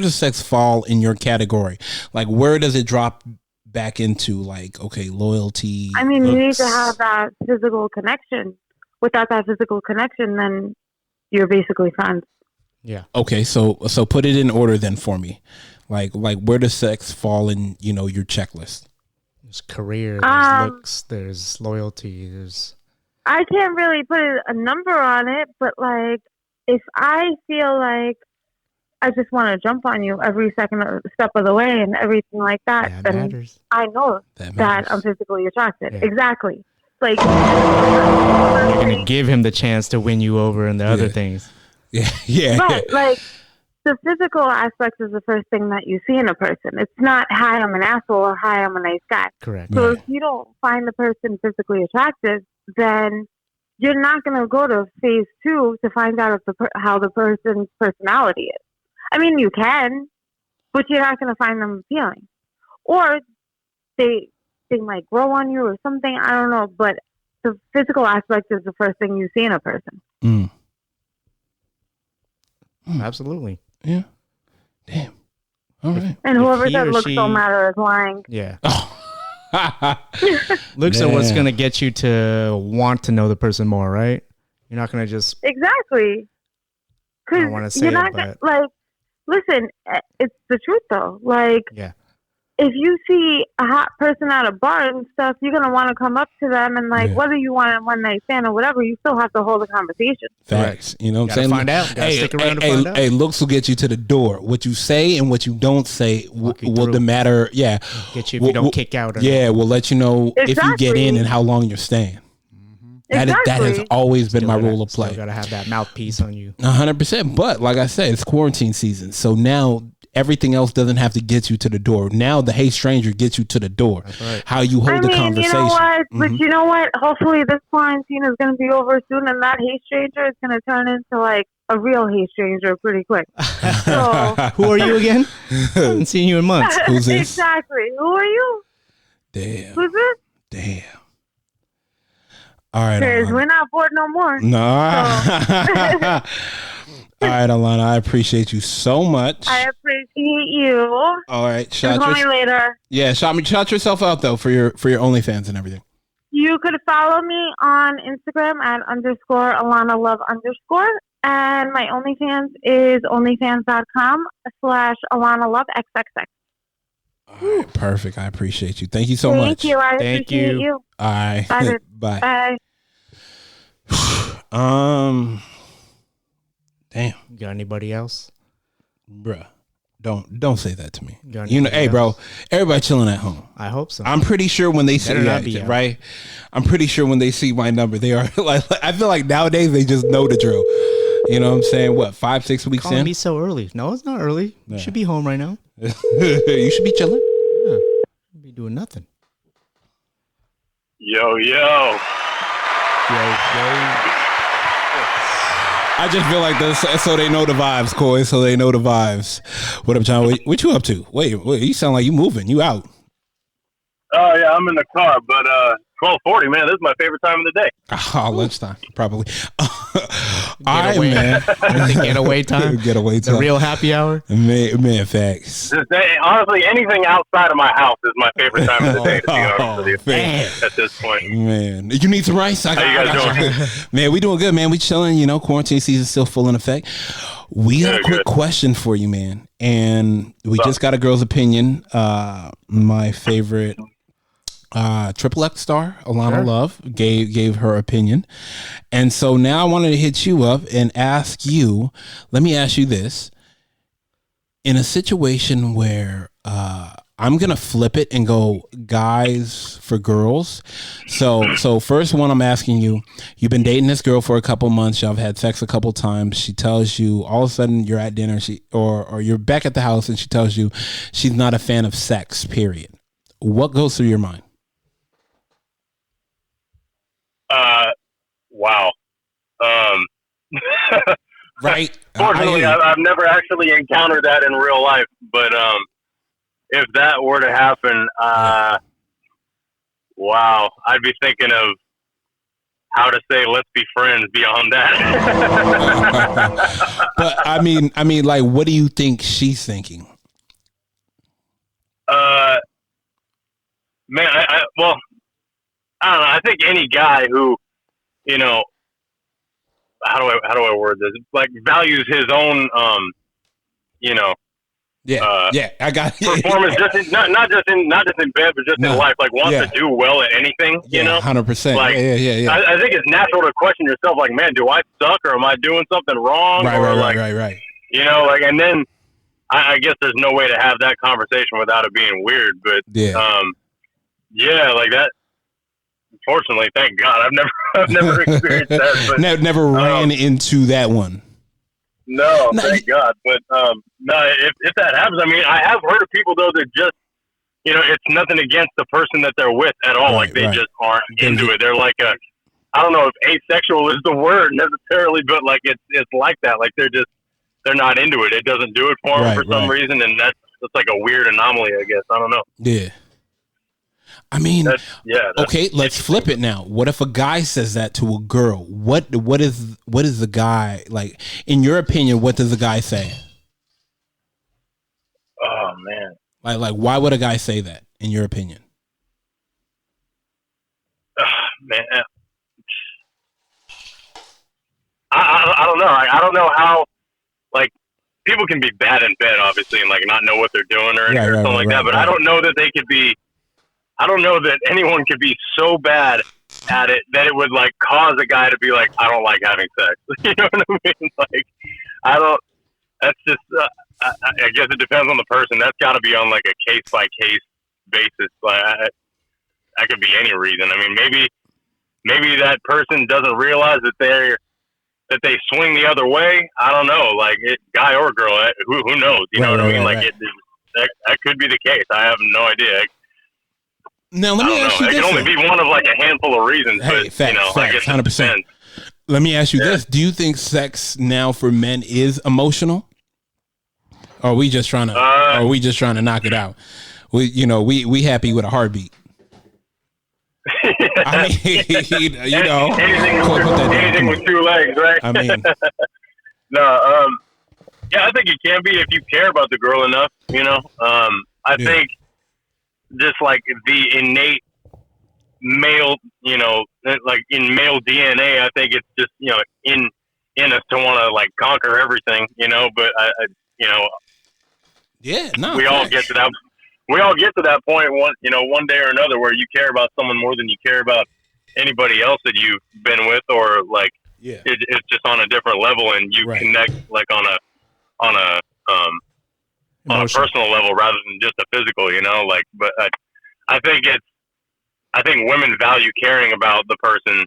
does sex fall in your category? Like, where does it drop back into? Like, okay, loyalty. I mean, you need to have that physical connection. Without that physical connection, then you're basically friends. Yeah. Okay, so put it in order then for me. Like where does sex fall in, you know, your checklist? There's career, there's looks, there's loyalty, there's. I can't really put a number on it, but like if I feel like I just want to jump on you every step of the way and everything like that, then matters. I know that I'm physically attracted. Yeah. Exactly. Like you're gonna give him the chance to win you over and the other things. Yeah. But like the physical aspect is the first thing that you see in a person. It's not, hi, I'm an asshole, or hi, I'm a nice guy. Correct. So if you don't find the person physically attractive, then you're not going to go to phase 2 to find out how the person's personality is. I mean, you can, but you're not going to find them appealing. Or they might grow on you or something. I don't know. But the physical aspect is the first thing you see in a person. Absolutely. Yeah. Damn. All right. And whoever said looks don't matter is lying. Yeah. Looks are what's going to get you to want to know the person more, right? You're not going to just... Exactly. Because you're not going to... Like, listen, it's the truth, though. Like, if you see a hot person at a bar and stuff, you're going to want to come up to them and, like, whether you want a one-night stand or whatever, you still have to hold a conversation. Facts. You know what I'm saying? Find out. Stick around to find out. Hey, looks will get you to the door. What you say and what you don't say will the matter. Yeah. Get you if you don't kick out. We'll let you know if you get in and how long you're staying. That has always been my role of play. You got to have that mouthpiece on you. 100%. But like I said, it's quarantine season. So now everything else doesn't have to get you to the door. Now the hey stranger gets you to the door. That's right. How you hold the conversation. You know what? But you know what? Hopefully this quarantine is going to be over soon, and that hey stranger is going to turn into like a real hey stranger pretty quick. So, who are you again? I haven't seen you in months. Who's this? Exactly. Who are you? Damn. Who's this? Damn. All right. Because we're not bored no more. No. All right, Alana, I appreciate you so much. I appreciate you. All right, call me later. Yeah, shout yourself out though for your OnlyFans and everything. You could follow me on Instagram at _AlanaLove_, and my OnlyFans is onlyfans.com/AlanaLoveXXX. All right, perfect. I appreciate you. Thank you so much. Thank you. I appreciate you. All right. Bye. Bye. Damn. You got anybody else? Bruh. Don't say that to me. You know, hey, bro, everybody chilling at home. I hope so. I'm pretty sure when they see right. I'm pretty sure when they see my number, they are like. I feel like nowadays they just know the drill. You know what I'm saying? What, 5-6 weeks Calling in? me so early? No, it's not early. You should be home right now. You should be chilling. Yeah, be doing nothing. Yo. I just feel like this, so they know the vibes, Coy. So they know the vibes. What up, John? What you up to? Wait, you sound like you moving. You out? Oh yeah, I'm in the car, but 12:40, man. This is my favorite time of the day. Oh, lunchtime, probably. All right, man. The getaway time. Getaway time. The real happy hour. Man, facts. Honestly, anything outside of my house is my favorite time of the day. To be honest with you, at this point. Man, you need some rice? How you guys doing? Man, we doing good, man. We chilling. You know, quarantine season still full in effect. We got a quick question for you, man, and we just got a girl's opinion. My favorite. Triple X star Alana Love gave her opinion, and so now I wanted to hit you up and ask you. Let me ask you this: in a situation where I'm gonna flip it and go guys for girls, so first one I'm asking you: you've been dating this girl for a couple months, y'all have had sex a couple times. She tells you all of a sudden you're at dinner, or you're back at the house, and she tells you she's not a fan of sex. Period. What goes through your mind? Wow. Right. Fortunately, I've never actually encountered that in real life. But if that were to happen, wow, I'd be thinking of how to say "let's be friends" beyond that. But I mean, like, what do you think she's thinking? Man, well, I don't know. I think any guy who, you know, how do I word this? Like, values his own, you know, I got it. performance, just in, not just in bed, but just in life. Like, wants to do well at anything. You know, 100%. Like, yeah. I think it's natural to question yourself. Like, man, do I suck, or am I doing something wrong? Right. You know, like, and then I guess there's no way to have that conversation without it being weird. But like that. Fortunately, thank God, I've never experienced that. But, never ran into that one. No, thank God. But no, if that happens, I mean, I have heard of people though that just, you know, it's nothing against the person that they're with at all. Like they just aren't into it. They're like I don't know if asexual is the word necessarily, but like it's like that. Like they're not into it. It doesn't do it for them for some reason, and that's like a weird anomaly, I guess. I don't know. Yeah. I mean, okay, let's flip it now. What if a guy says that to a girl? What is the guy like? In your opinion, what does the guy say? Oh man, like why would a guy say that? In your opinion, man, I don't know. I don't know how. Like, people can be bad in bed, obviously, and like not know what they're doing or something like that. But I don't know that they could be. I don't know that anyone could be so bad at it that it would like cause a guy to be like, I don't like having sex. You know what I mean? Like, I don't. That's just. I guess it depends on the person. That's got to be on like a case by case basis. Like, that could be any reason. I mean, maybe that person doesn't realize that they swing the other way. I don't know. Like, guy or girl, who knows? You know what I mean? Like, that could be the case. I have no idea. Now let me ask you this. It can only be one of like a handful of reasons. Hey, but, facts, you know, I guess 100%. Let me ask you this: do you think sex now for men is emotional? Or are we just trying to? Are we just trying to knock it out? We happy with a heartbeat. I mean, anything with two legs, right? I mean, no, yeah, I think it can be if you care about the girl enough. You know, I think just like the innate male, you know, like in male DNA, I think it's just, you know, in us to want to like conquer everything, you know. But I you know, we all get to that. We all get to that point one day or another where you care about someone more than you care about anybody else that you've been with, or like it's just on a different level, and you connect like on a personal level rather than just a physical, you know. Like, but I think women value caring about the person,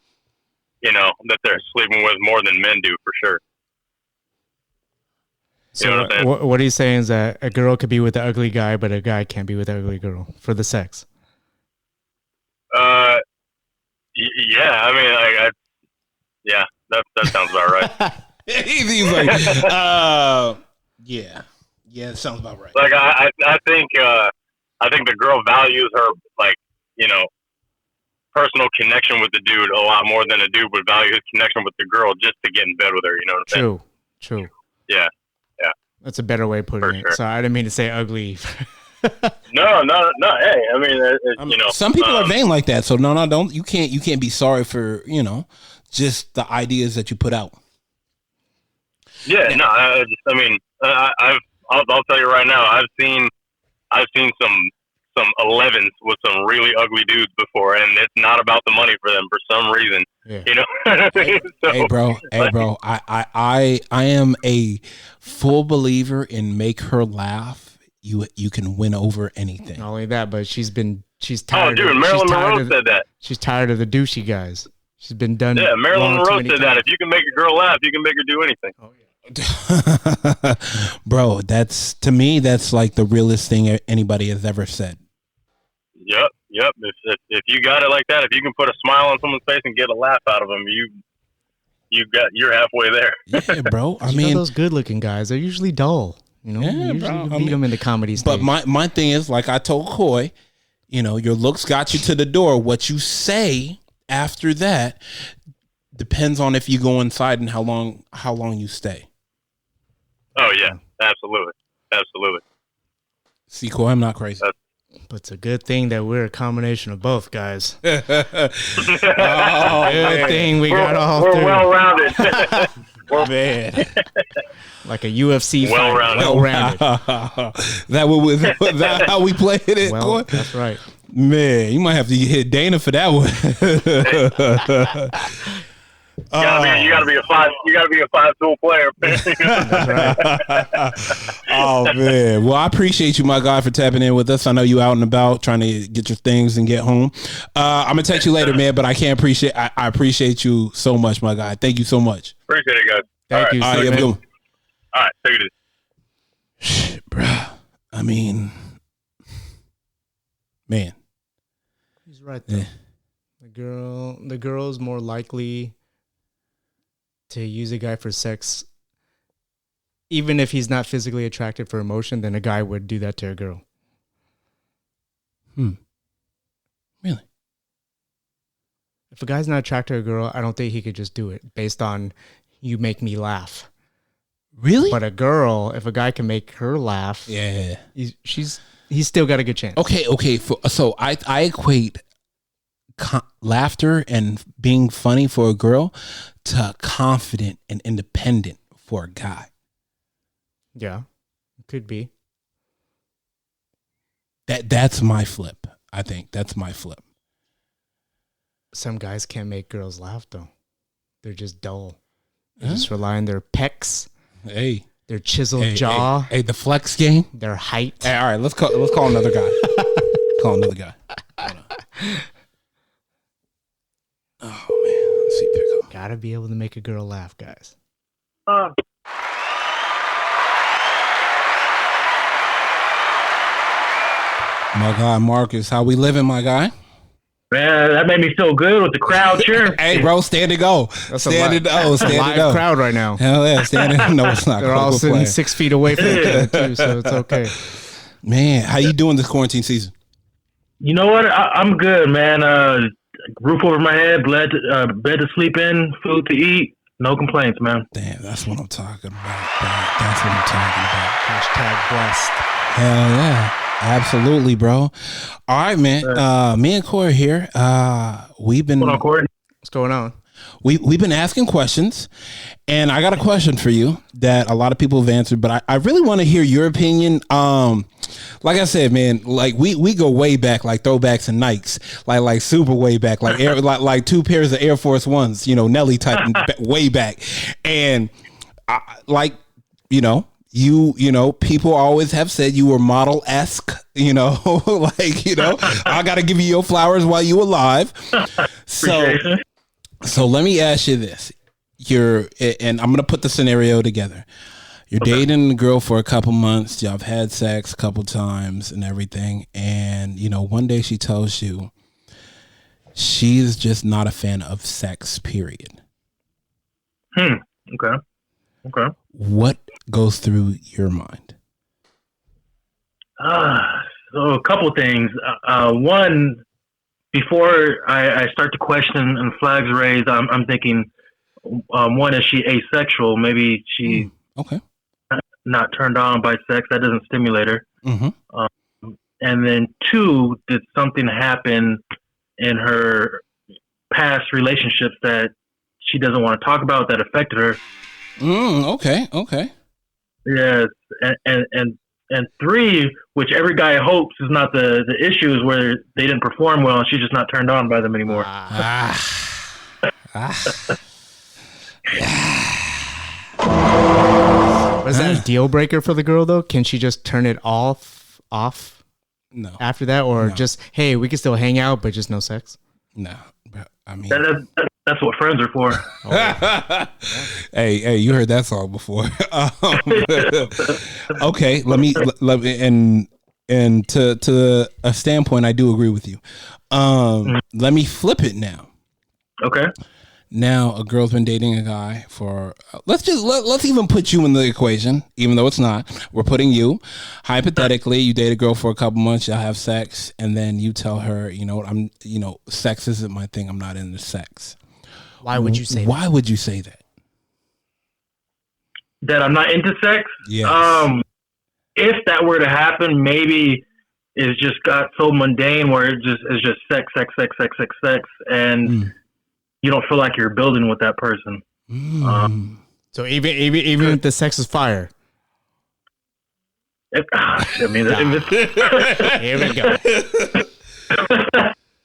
you know, that they're sleeping with more than men do, for sure. So what he's saying is that a girl could be with the ugly guy, but a guy can't be with the ugly girl for the sex. Yeah, I mean, yeah, that sounds about right. He's like, yeah, it sounds about right. Like, I think the girl values her, like, you know, personal connection with the dude a lot more than a dude would value his connection with the girl just to get in bed with her. You know what I'm saying? True. Yeah. That's a better way of putting it. Sure. So I didn't mean to say ugly. No. Hey, I mean, you know, some people are vain like that. So no, don't. You can't be sorry for, you know, just the ideas that you put out. Yeah, no. I mean, I'll tell you right now. I've seen some 11s with some really ugly dudes before, and it's not about the money for them for some reason. Yeah. You know. Hey, bro. I am a full believer in make her laugh. You can win over anything. Not only that, but she's tired. Oh, dude, Marilyn Monroe said that. She's tired of the douchey guys. She's been done. Yeah, Marilyn Monroe said that. If you can make a girl laugh, you can make her do anything. Oh yeah. Bro, to me that's like the realest thing anybody has ever said. Yep. If you got it like that, if you can put a smile on someone's face and get a laugh out of them, you're halfway there. Yeah, bro. I You mean, know those good-looking guys, they're usually dull. You know, Yeah, you usually bro. meet them in the comedy stage. but my thing is, like I told Coy, you know, your looks got you to the door. What you say after that depends on if you go inside and how long you stay. Oh yeah, absolutely. See, Coy, I'm not crazy. But it's a good thing that we're a combination of both, guys. Oh, Good thing we got all We're three. well rounded. man. Like a UFC Well-rounded. fighter. That how we played it, Well, Coy? that's right. Man, you might have to hit Dana for that one. You gotta be a 5-tool player. Oh man, well I appreciate you, my guy, for tapping in with us. I know you out and about trying to get your things and get home. I'm gonna text you later, man, but I appreciate you so much, my guy. Thank you so much. Appreciate it, guys. Thank you. All right, sir. have a good one. All right, take it easy. Shit, bruh. I mean, man. He's right though. Yeah. The girl's more likely to use a guy for sex, even if he's not physically attracted for emotion, than a guy would do that to a girl. Really? If a guy's not attracted to a girl, I don't think he could just do it based on you make me laugh. Really? But a girl, if a guy can make her laugh, Yeah. he's still got a good chance. Okay. So I equate laughter and being funny for a girl to confident and independent for a guy. Yeah, it could be. That's my flip. I think that's my flip. Some guys can't make girls laugh though. They're just dull. They just rely on their pecs, Hey, their chiseled jaw, Hey, the flex game. their height. Hey, all right, let's call another guy. Call another guy. Hold on. Oh man, let's see. Pick up. Gotta be able to make a girl laugh, guys. My guy Marcus, how we living, my guy? Man, that made me feel good with the crowd cheering. Hey, bro, stand and go. Stand and go. Stand and Live go. crowd right now. Hell yeah, stand and no, it's not. They're all sitting 6 feet away from each other too, so it's okay. Man, how you doing this quarantine season? You know what? I'm good, man. Roof over my head, bed to sleep in, food to eat. No complaints, man. Damn, that's what I'm talking about, bro. That's what I'm talking about. Hashtag blessed. Hell yeah. Absolutely, bro. All right, man. Me and Corey here. We've been Hold on, Corey. What's going on? We've been asking questions, and I got a question for you that a lot of people have answered, but I really want to hear your opinion. Like I said, man, like we go way back, like throwbacks and Nikes, like super way back, like like 2 pairs of Air Force Ones, you know, Nelly type, way back, and you know, people always have said you were model-esque, you know, like, you know, I got to give you your flowers while you alive. So let me ask you this. And I'm going to put the scenario together. You're dating a girl for a couple months. Y'all have had sex a couple times and everything. And, you know, one day she tells you she's just not a fan of sex, period. Okay. What goes through your mind? So a couple things. One, before I start to question and flags raised, I'm thinking, one, is she asexual? Maybe she's not turned on by sex. That doesn't stimulate her. Mm-hmm. And then 2, did something happen in her past relationships that she doesn't want to talk about that affected her? Okay. Yes, and 3, which every guy hopes is not the issue, is where they didn't perform well and she's just not turned on by them anymore. Was that a deal breaker for the girl though? Can she just turn it off No. after that, or just, hey, we can still hang out but just no sex? No. I mean, that's what friends are for. Hey, you heard that song before. Okay, let me and to a standpoint, I do agree with you. Let me flip it now. Okay. Now a girl's been dating a guy for let's even put you in the equation, even though it's not. We're putting you. Hypothetically, you date a girl for a couple months, y'all have sex, and then you tell her, sex isn't my thing. I'm not into sex. Why would you say that? Why would you say that? That I'm not into sex? Yes. If that were to happen, maybe it's just got so mundane where it's just sex, and you don't feel like you're building with that person. So even if the sex is fire. If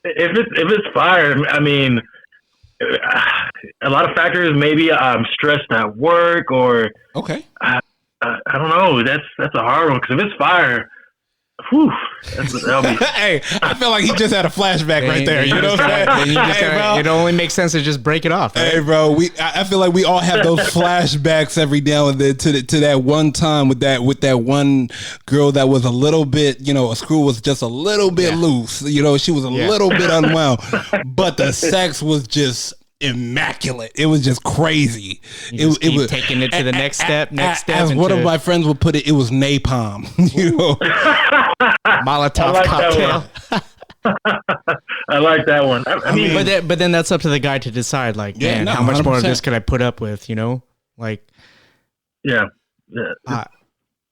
it's fire, I mean, a lot of factors. Maybe I'm stressed at work, or okay. I don't know. That's a hard one because if it's fire. Whew, that'll be... Hey, I feel like he just had a flashback right there. You know what I'm saying? It only makes sense to just break it off. Right? Hey, bro, I feel like we all have those flashbacks every now and then to that one time with that one girl that was a little bit, a screw was just a little bit loose. She was a little bit unwound, but the sex was just immaculate. It was just crazy. It was taking it to the next step. As one of my friends would put it, it was napalm. Molotov cocktail. I like that one. I mean, but then that's up to the guy to decide. Like, how much 100%. More of this could I put up with? Like, yeah.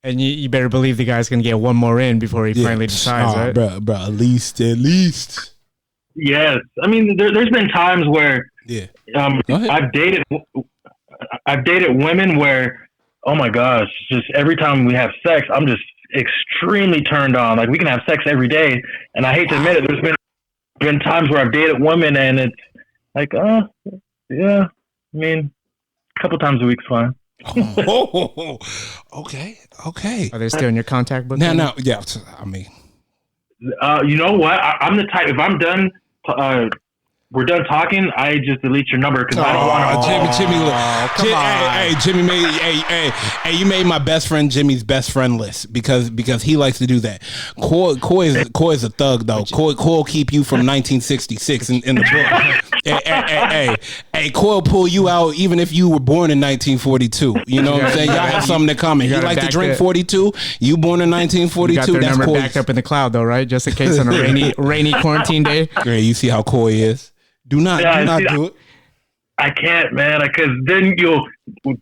And you better believe the guy's gonna get one more in before he finally decides, right? Bro, at least. Yes, I mean, there's been times where I've dated women where, oh my gosh, just every time we have sex, I'm just extremely turned on. Like, we can have sex every day, and I hate to admit it, there's been times where I've dated women, and it's like, yeah, I mean, a couple times a week's fine. Okay. Are they still in your contact book? No, yeah. I mean, you know what? I'm the type. If I'm done, we're done talking, I just delete your number because I don't want to. Jimmy, you made my best friend Jimmy's best friend list because he likes to do that. Coy is a thug though. Coy will keep you from 1966 in the book. Hey, Coy will pull you out even if you were born in 1942. You know what I'm saying? Y'all have something in common. You like to drink 42. You born in 1942. You got their that's number Coy's. backed up in the cloud though, right? Just in case on a rainy quarantine day. Yeah, you see how Coy is. Do not do it. I can't, man, because then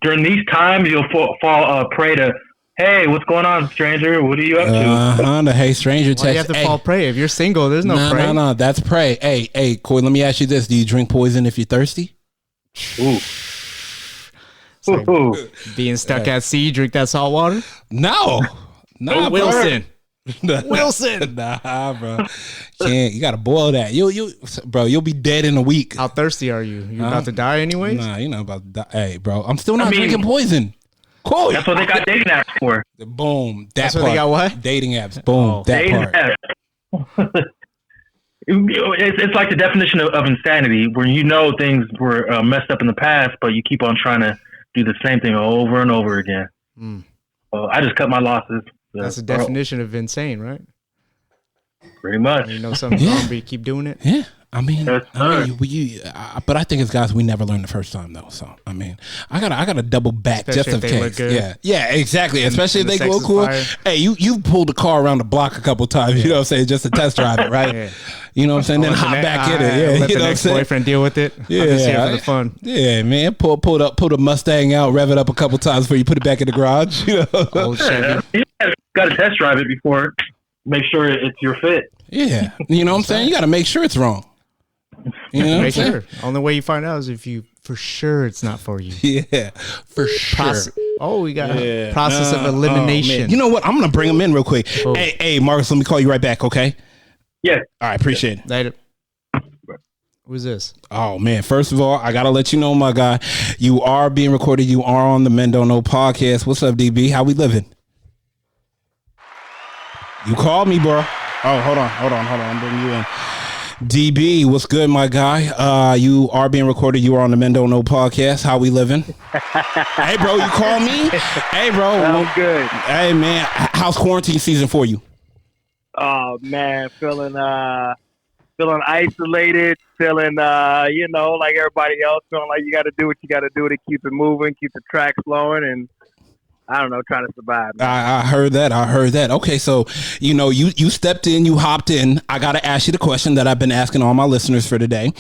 during these times you'll fall prey to, hey, what's going on, stranger? What are you up to? The hey stranger text. Why do you have to fall prey? If you're single, there's no prey. No, that's prey. Hey, Coy, let me ask you this: do you drink poison if you're thirsty? Ooh. Like being stuck at sea, drink that salt water? No, Wilson. Wilson, nah, bro. Can't. You gotta boil that. You'll be dead in a week. How thirsty are you? You about to die anyways? Nah, you're not about to die. Hey, bro, I'm still not drinking poison. Cool. That's what they got dating apps for. Boom. That's what they got. What? Dating apps. Boom. That dating part. Apps. It's like the definition of insanity, where things were messed up in the past, but you keep on trying to do the same thing over and over again. I just cut my losses. That's the definition of insane, right? Pretty much. Something's wrong, but you keep doing it. Yeah. I mean, but I think as guys, we never learn the first time though. So I mean, I gotta double back just in case. Yeah, exactly. Especially if they go cool. Hey, you pulled the car around the block a couple times. Yeah. You know what I'm saying, just to test drive it, right? Yeah. You know what I'm saying. Then hop back in it. Yeah, let the next boyfriend deal with it. Yeah, I'm just here for the fun. Yeah, man. Pull the Mustang out, rev it up a couple times before you put it back in the garage. You know, old Chevy. You got to test drive it before. Make sure it's your fit. Yeah, you know what I'm saying. You got to make sure it's wrong. You know, make sure. Only way you find out is if you for sure it's not for you. Yeah, for sure. We got a process of elimination. You know what? I'm gonna bring him in real quick. Oh. Hey, Marcus, let me call you right back. Okay. Yeah. All right. Appreciate it. Later. Who's this? Oh man! First of all, I gotta let you know, my guy, you are being recorded. You are on the Men Don't Know podcast. What's up, DB? How we living? You called me, bro. Oh, hold on. I'm bringing you in. DB, what's good, my guy? You are being recorded. You are on the Men Don't Know podcast. How we living? Hey, bro, you call me? Hey, bro. I'm good. Hey, man. How's quarantine season for you? Oh, man. Feeling feeling isolated, feeling, like everybody else, feeling like you got to do what you got to do to keep it moving, keep the track flowing, and I don't know, trying to survive. I heard that. Okay, so, you stepped in, you hopped in. I got to ask you the question that I've been asking all my listeners for today.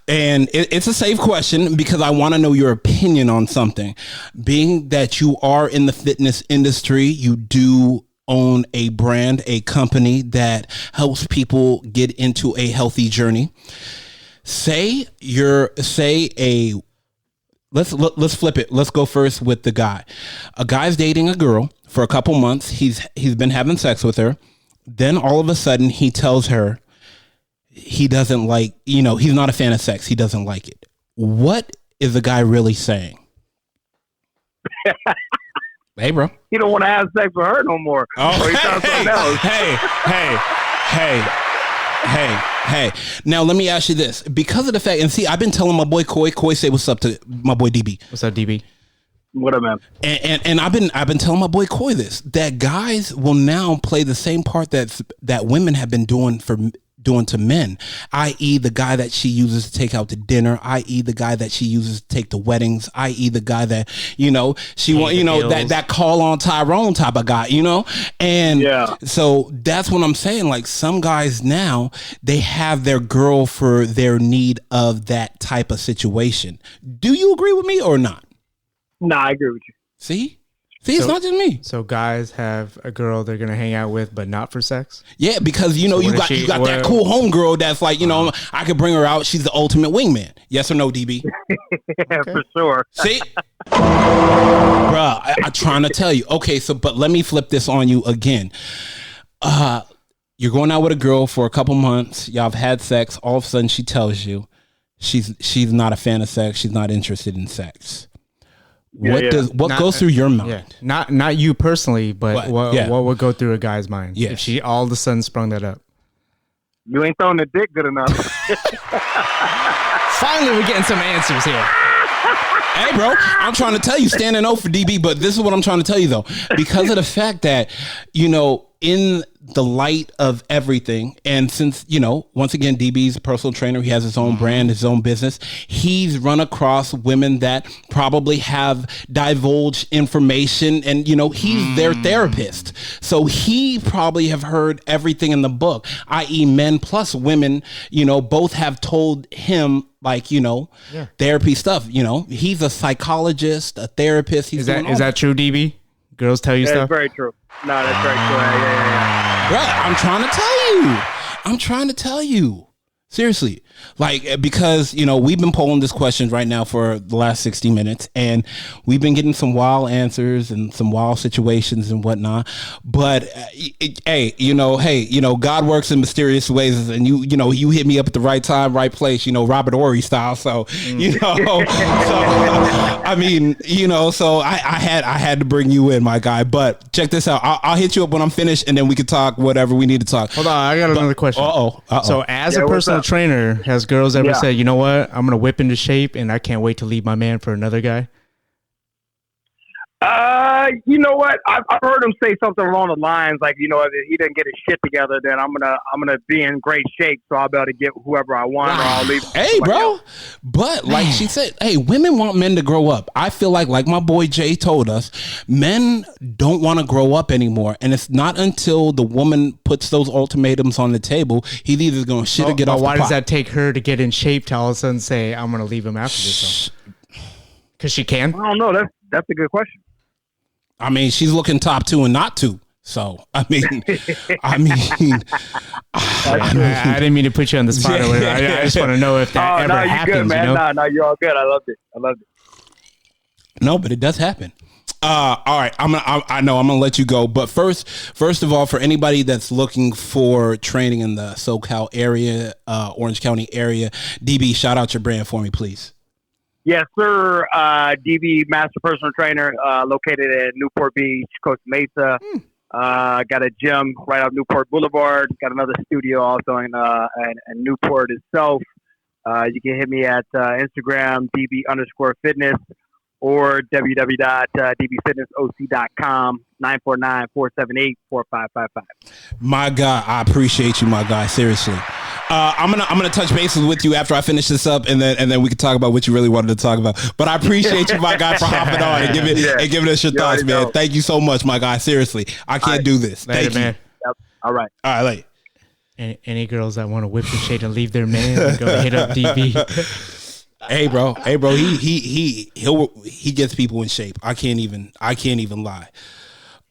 And it's a safe question because I want to know your opinion on something. Being that you are in the fitness industry, you do own a brand, a company that helps people get into a healthy journey. Let's flip it. Let's go first with the guy. A guy's dating a girl for a couple months. He's been having sex with her. Then all of a sudden he tells her he doesn't like, he's not a fan of sex. He doesn't like it. What is the guy really saying? Hey, bro. He don't want to have sex with her no more. Oh, hey. Now, let me ask you this. Because of the fact, and see, I've been telling my boy Coy, say what's up to my boy DB. What's up, DB? What up, man? And I've been telling my boy Coy this, that guys will now play the same part that women have been doing to men, i.e. the guy that she uses to take out to dinner, i.e. the guy that she uses to take to weddings, i.e. the guy that, she want, that call on Tyrone type of guy, and so that's what I'm saying. Like, some guys now, they have their girl for their need of that type of situation. Do you agree with me or not? No, I agree with you. See, it's not just me. So guys have a girl they're gonna hang out with, but not for sex. Yeah, because you got that cool homegirl that's like, I could bring her out. She's the ultimate wingman. Yes or no, DB? Okay. For sure. See, bruh, I'm trying to tell you. Okay, but let me flip this on you again. You're going out with a girl for a couple months. Y'all have had sex. All of a sudden, she tells you she's not a fan of sex. She's not interested in sex. What goes through your mind? Yeah. Not you personally, but what would go through a guy's mind if she all of a sudden sprung that up? You ain't throwing the dick good enough. Finally, we're getting some answers here. Hey, bro, I'm trying to tell you, standing O for DB, but this is what I'm trying to tell you, though. Because of the fact that, in the light of everything, and since, once again, DB's a personal trainer, he has his own brand, his own business, he's run across women that probably have divulged information, and, he's their therapist. So he probably have heard everything in the book, i.e. men plus women, both have told him, like, therapy stuff. He's a psychologist, a therapist. Is that true, DB? Girls tell you stuff? That's very true. No, that's very true. Yeah. Bro, I'm trying to tell you. Seriously. Like, because, we've been polling this question right now for the last 60 minutes, and we've been getting some wild answers and some wild situations and whatnot. But, God works in mysterious ways, and you hit me up at the right time, right place, Robert Horry style. So, so I had to bring you in, my guy. But check this out. I'll hit you up when I'm finished, and then we can talk whatever we need to talk. Hold on, I got another question. So, as a personal trainer, has girls ever said, you know what, I'm gonna whip into shape and I can't wait to leave my man for another guy? You know what? I've heard him say something along the lines like, if he doesn't get his shit together, then I'm gonna be in great shape, so I'll be able to get whoever I want, or I'll leave. Hey, bro, but like she said, hey, women want men to grow up. I feel like my boy Jay told us, men don't want to grow up anymore, and it's not until the woman puts those ultimatums on the table, he's either gonna shit or get off. Why does that take her to get in shape to all of a sudden say, I'm gonna leave him after this? Because she can. I don't know. That's a good question. I mean, she's looking top 2 and not 2. So, I didn't mean to put you on the spot. I just want to know if that ever happens. Good, man. No, you're all good. I loved it. No, but it does happen. All right, I know I'm gonna let you go, but first of all, for anybody that's looking for training in the SoCal area, Orange County area, DB, shout out your brand for me, please. Yes, sir. DB Master Personal Trainer, located at Newport Beach, Costa Mesa. Got a gym right off Newport Boulevard. Got another studio also in Newport itself. You can hit me at Instagram, DB_fitness, or www.dbfitnessoc.com, 949-478-4555. My guy, I appreciate you, my guy. Seriously. I'm gonna touch bases with you after I finish this up, and then we can talk about what you really wanted to talk about. But I appreciate you, my guy, for hopping on and giving us your thoughts, man. Thank you so much, my guy. Seriously, I can't do this. Later, Thank you, man. Yep. All right, late. Any girls that want to whip the shade and leave their man, go hit up DB. Hey, bro. He gets people in shape. I can't even lie.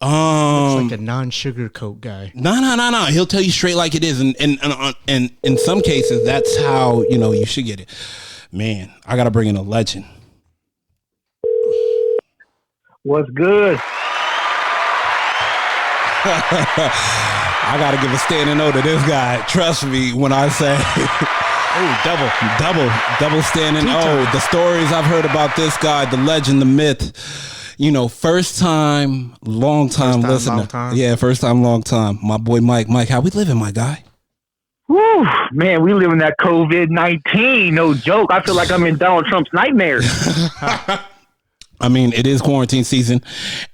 Looks like a non-sugar coat guy. No. He'll tell you straight like it is, and in some cases, that's how you should get it. Man, I gotta bring in a legend. what's good? I gotta give a standing O to this guy. Trust me when I say, double standing O. The stories I've heard about this guy, the legend, the myth. First time, long time listener. Long time. Yeah, first time, long time. My boy Mike. Mike, how we living, my guy? Woo, man, we live in that COVID-19. No joke. I feel like I'm in Donald Trump's nightmares. I mean, it is quarantine season,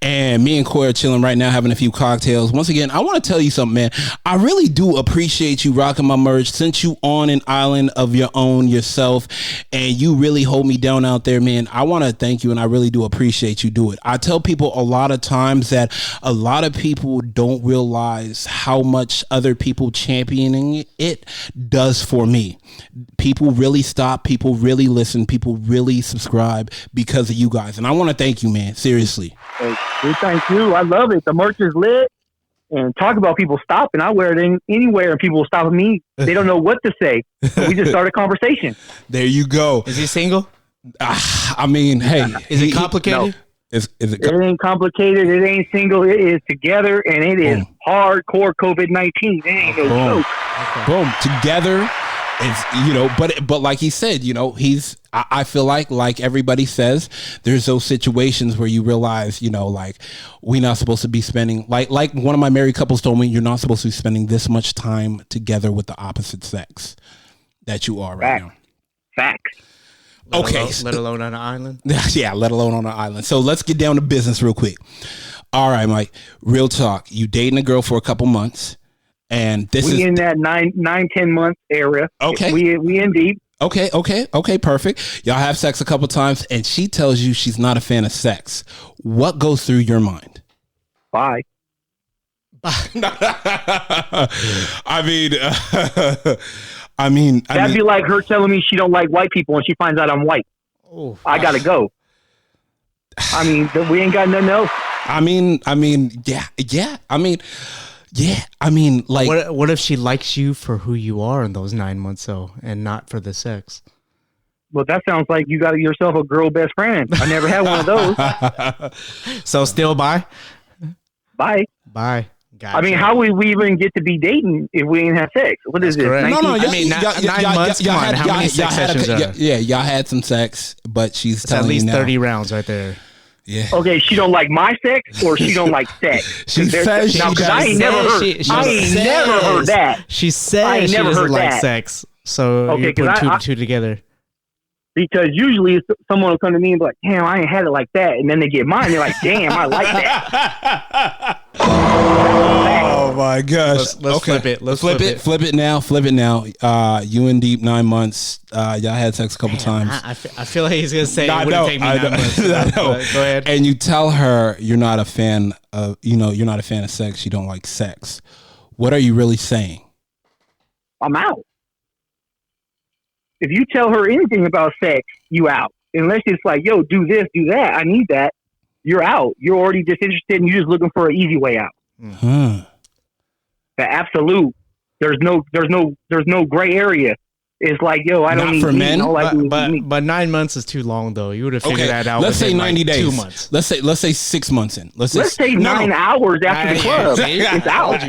and me and Coy are chilling right now, having a few cocktails. Once again, I want to tell you something, man. I really do appreciate you rocking my merch. Since you on an island of your own yourself, and you really hold me down out there, man, I want to thank you, and I really do appreciate you do it. I tell people a lot of times that a lot of people don't realize how much other people championing it does for me. People really stop, people really listen, people really subscribe because of you guys, and I want to thank you, man. Seriously. Hey, thank you. I love it. The merch is lit. And talk about people stopping. I wear it anywhere, and people stop me. They don't know what to say. So we just start a conversation. There you go. Is he single? I mean, hey, is it complicated? No. Is it? It ain't complicated. It ain't single. It is together, and it is hardcore COVID-19. It ain't no joke. Boom. Together. It's but like he said, I feel like everybody says, there's those situations where you realize, we're not supposed to be spending, like one of my married couples told me, you're not supposed to be spending this much time together with the opposite sex that you are right now. Facts. Let alone on an island. Yeah, let alone on an island. So let's get down to business real quick. All right, Mike, real talk. You dating a girl for a couple months. And we in that 9-10 month area. Okay. We in deep. Okay, perfect. Y'all have sex a couple times, and she tells you she's not a fan of sex. What goes through your mind? Bye. I mean, that'd be like her telling me she don't like white people, and she finds out I'm white. Oh, I gotta go. I mean, we ain't got nothing else. Like, what if she likes you for who you are in those 9 months, though, and not for the sex? Well, that sounds like you got yourself a girl best friend. I never had one of those. So still bye? Bye. Gotcha. I mean, how would we even get to be dating if we didn't have sex? What is this? No. I mean, 9 months. Come on, how many sex sessions are? Yeah, y'all had some sex, but she's telling at least you now. 30 rounds right there. Yeah. Okay, she don't like my sex, or she don't like sex. She says she does. I ain't never heard that. She says she doesn't like sex. So you put two and two together. Because usually someone will come to me and be like, "Damn, I ain't had it like that," and then they get mine. They're like, "Damn, I like that." Oh my gosh! Let's flip it. Flip it now. You in deep 9 months. Y'all had sex a couple times. I feel like he's gonna say it wouldn't take me 9 months. I know. Go ahead. And you tell her you're not a fan of sex. You don't like sex. What are you really saying? I'm out. If you tell her anything about sex, you out. Unless it's like, yo, do this, do that. I need that. You're out. You're already disinterested, and you're just looking for an easy way out. The absolute. There's no gray area. It's like, yo, I don't Not need for men. But 9 months is too long, though. You would have figured that out. Let's say 90 days. 2 months. Let's say 6 months in. Let's say 9 hours after the club. It's out.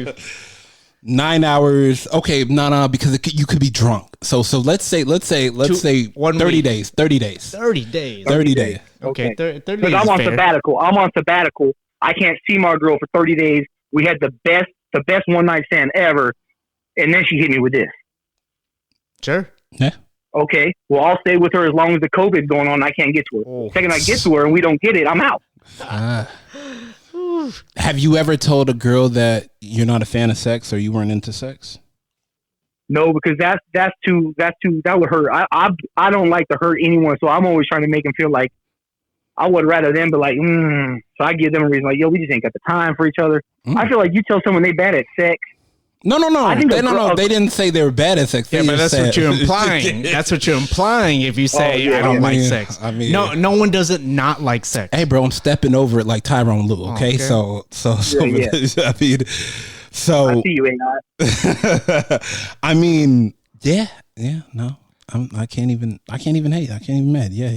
9 hours. Okay, no, because you could be drunk. So let's say 30 days. 30 days. 30 days. 30 days. Okay. 30 days. Because I'm on sabbatical. I can't see my girl for 30 days. We had the best one night stand ever, and then she hit me with this. Sure. Yeah. Okay, well, I'll stay with her as long as the COVID's going on and I can't get to her. The second I get to her and we don't get it, I'm out. Have you ever told a girl that you're not a fan of sex or you weren't into sex? No, because that would hurt. I don't like to hurt anyone, so I'm always trying to make them feel like I would rather them be like, so I give them a reason like, yo, we just ain't got the time for each other. I feel like you tell someone they bad at sex. No. They didn't say they were bad at sex. Yeah, but that's what you're implying. That's what you're implying if you say I don't like sex. I mean, no one doesn't not like sex. Hey, bro, I'm stepping over it like Tyrone Lue. Okay, so yeah. I mean, so I see you, AI. I mean, yeah, no. I can't even hate. I can't even mad. Yeah,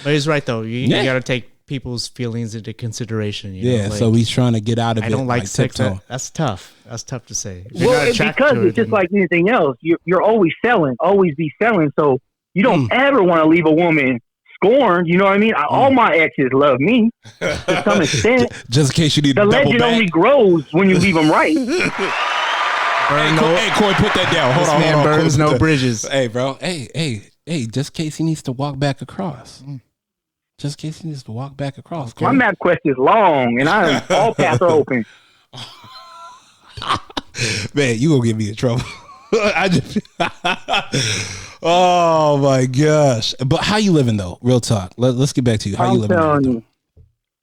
but he's right though. You got to take people's feelings into consideration. You know? Like, so he's trying to get out of it. I don't like sex. That's tough. That's tough to say. Well, it's because it's just like anything else. You're always selling, always be selling. So you don't ever want to leave a woman scorned. You know what I mean? All my exes love me to some extent. Just in case you need the legend only grows when you leave them right. Hey, Corey, put that down. Hold on. Man burns no bridges. Hey, bro. Hey, just in case he needs to walk back across. Just in case he needs to walk back across. My map quest is long, and all paths are open. Man, you gonna get me in trouble. Oh my gosh! But how you living though? Real talk. Let's get back to you. How you living?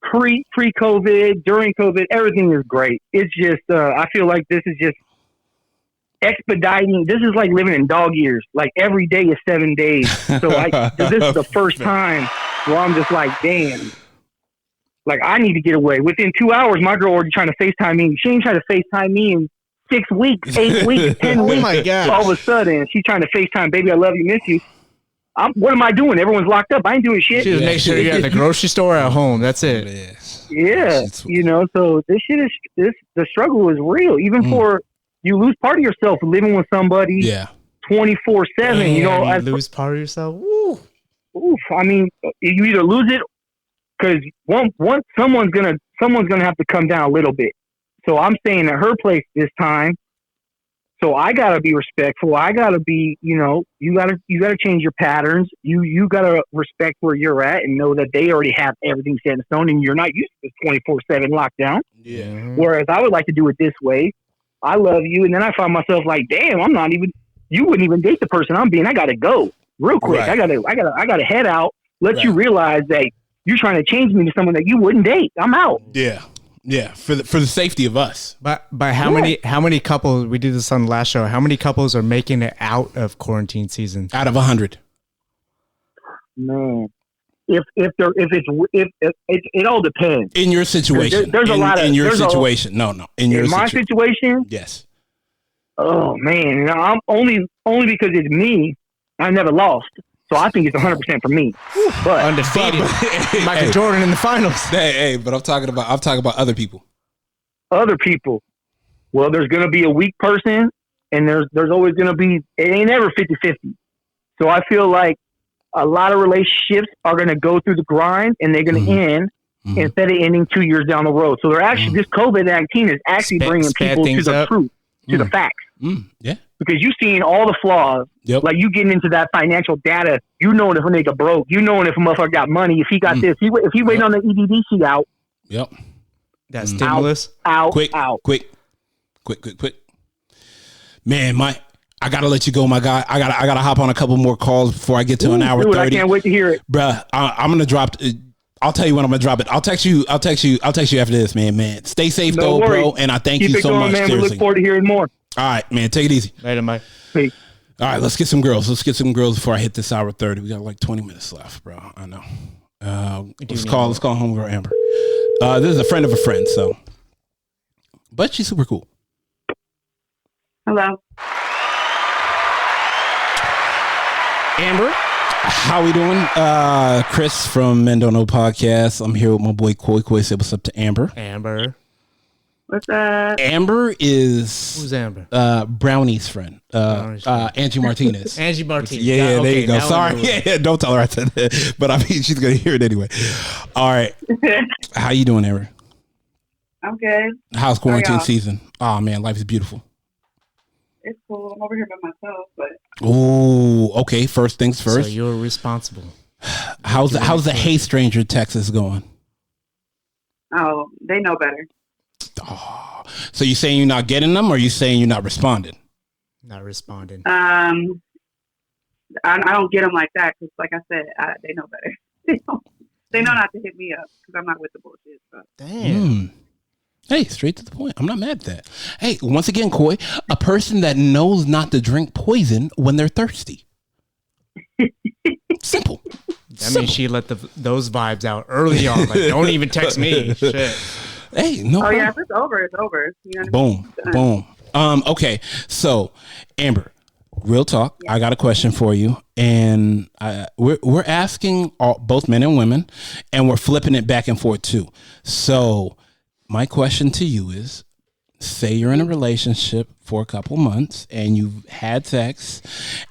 Pre-COVID, during COVID, everything is great. It's just I feel like this is just expediting. This is like living in dog years. Like every day is 7 days. So this is the first time where I'm just like, damn. Like I need to get away. Within 2 hours, my girl already trying to FaceTime me. She ain't trying to FaceTime me in 6 weeks, 8 weeks, 10 weeks. Oh my God. All of a sudden, she's trying to FaceTime, baby, I love you, miss you. What am I doing? Everyone's locked up. I ain't doing shit. Just make sure you're at the grocery store or at home. That's it. Yeah. So this shit is, the struggle is real. Even for, you lose part of yourself living with somebody 24/7. You know, you lose part of yourself. Woo. Oof. I mean, you either lose it because someone's gonna have to come down a little bit. So I'm staying at her place this time. So I gotta be respectful. I gotta be, you gotta change your patterns. You gotta respect where you're at and know that they already have everything set in stone, and you're not used to this 24/7 lockdown. Yeah. Whereas I would like to do it this way. I love you, and then I find myself like, damn, you wouldn't even date the person I'm being. I gotta go real quick. Right. I gotta head out. Let you realize that you're trying to change me to someone that you wouldn't date. I'm out. Yeah, for the safety of us. But how many couples, we did this on the last show, how many couples are making it out of quarantine season? Out of 100. Man, it all depends. In your situation. There's a lot of in your situation. In my situation? Yes. Oh man, I'm only because it's me. I never lost. So I think it's 100% for me. But undefeated. Michael Jordan in the finals. Hey, but I'm talking about other people. Other people. Well, there's gonna be a weak person, and there's always gonna be. It ain't ever 50-50. So I feel like a lot of relationships are gonna go through the grind, and they're gonna end instead of ending 2 years down the road. So they're actually this COVID-19 is actually bringing people to the truth, to the facts. Yeah. Because you've seen all the flaws. Yep. Like you getting into that financial data. You knowing if a nigga broke. You knowing if a motherfucker got money. If he got this. If he waiting on the EDD sheet out. Yep. That stimulus. Quick. Man, I gotta let you go, my guy. I gotta hop on a couple more calls before I get to an hour 30. I can't wait to hear it, bruh. I'm gonna drop. I'll tell you when I'm gonna drop it. I'll text you after this, man. Stay safe though, bro. And I thank you so much. Man. We look forward to hearing more. All right, man. Take it easy. Later, Mike. Peace. All right, let's get some girls. Before I hit this hour 30. We got like 20 minutes left, bro. I know. Let's call homegirl Amber. This is a friend of a friend, so. But she's super cool. Hello. Amber. How we doing? Chris from Men Don't Know Podcast. I'm here with my boy Koi. Koi said what's up to Amber. What's up? Amber is... Who's Amber? Brownie's friend. Angie Martinez. Angie Martinez. Yeah, there you go. Sorry. Yeah, don't tell her I said that. But I mean, she's going to hear it anyway. All right. How you doing, Amber? I'm good. How's quarantine season? Oh, man, life is beautiful. it's cool. I'm over here by myself, but. Oh, okay. First things first. So you're responsible. How's the Hey Stranger Texas going? Oh, they know better. Oh, so you saying you're not getting them, or you saying you're not responding? Not responding. I don't get them like that because, like I said, they know better. They know not to hit me up because I'm not with the bullshit. So. Damn. Hey, straight to the point. I'm not mad at that. Hey, once again, Coy, a person that knows not to drink poison when they're thirsty. Simple. That means she let those vibes out early on. Like, don't even text me. Shit. Hey, no. Oh, yeah, if it's over, it's over. You know what Boom. Okay, so, Amber, real talk. Yeah. I got a question for you. And we're asking both men and women, and we're flipping it back and forth, too. So, my question to you is, say you're in a relationship for a couple months and you've had sex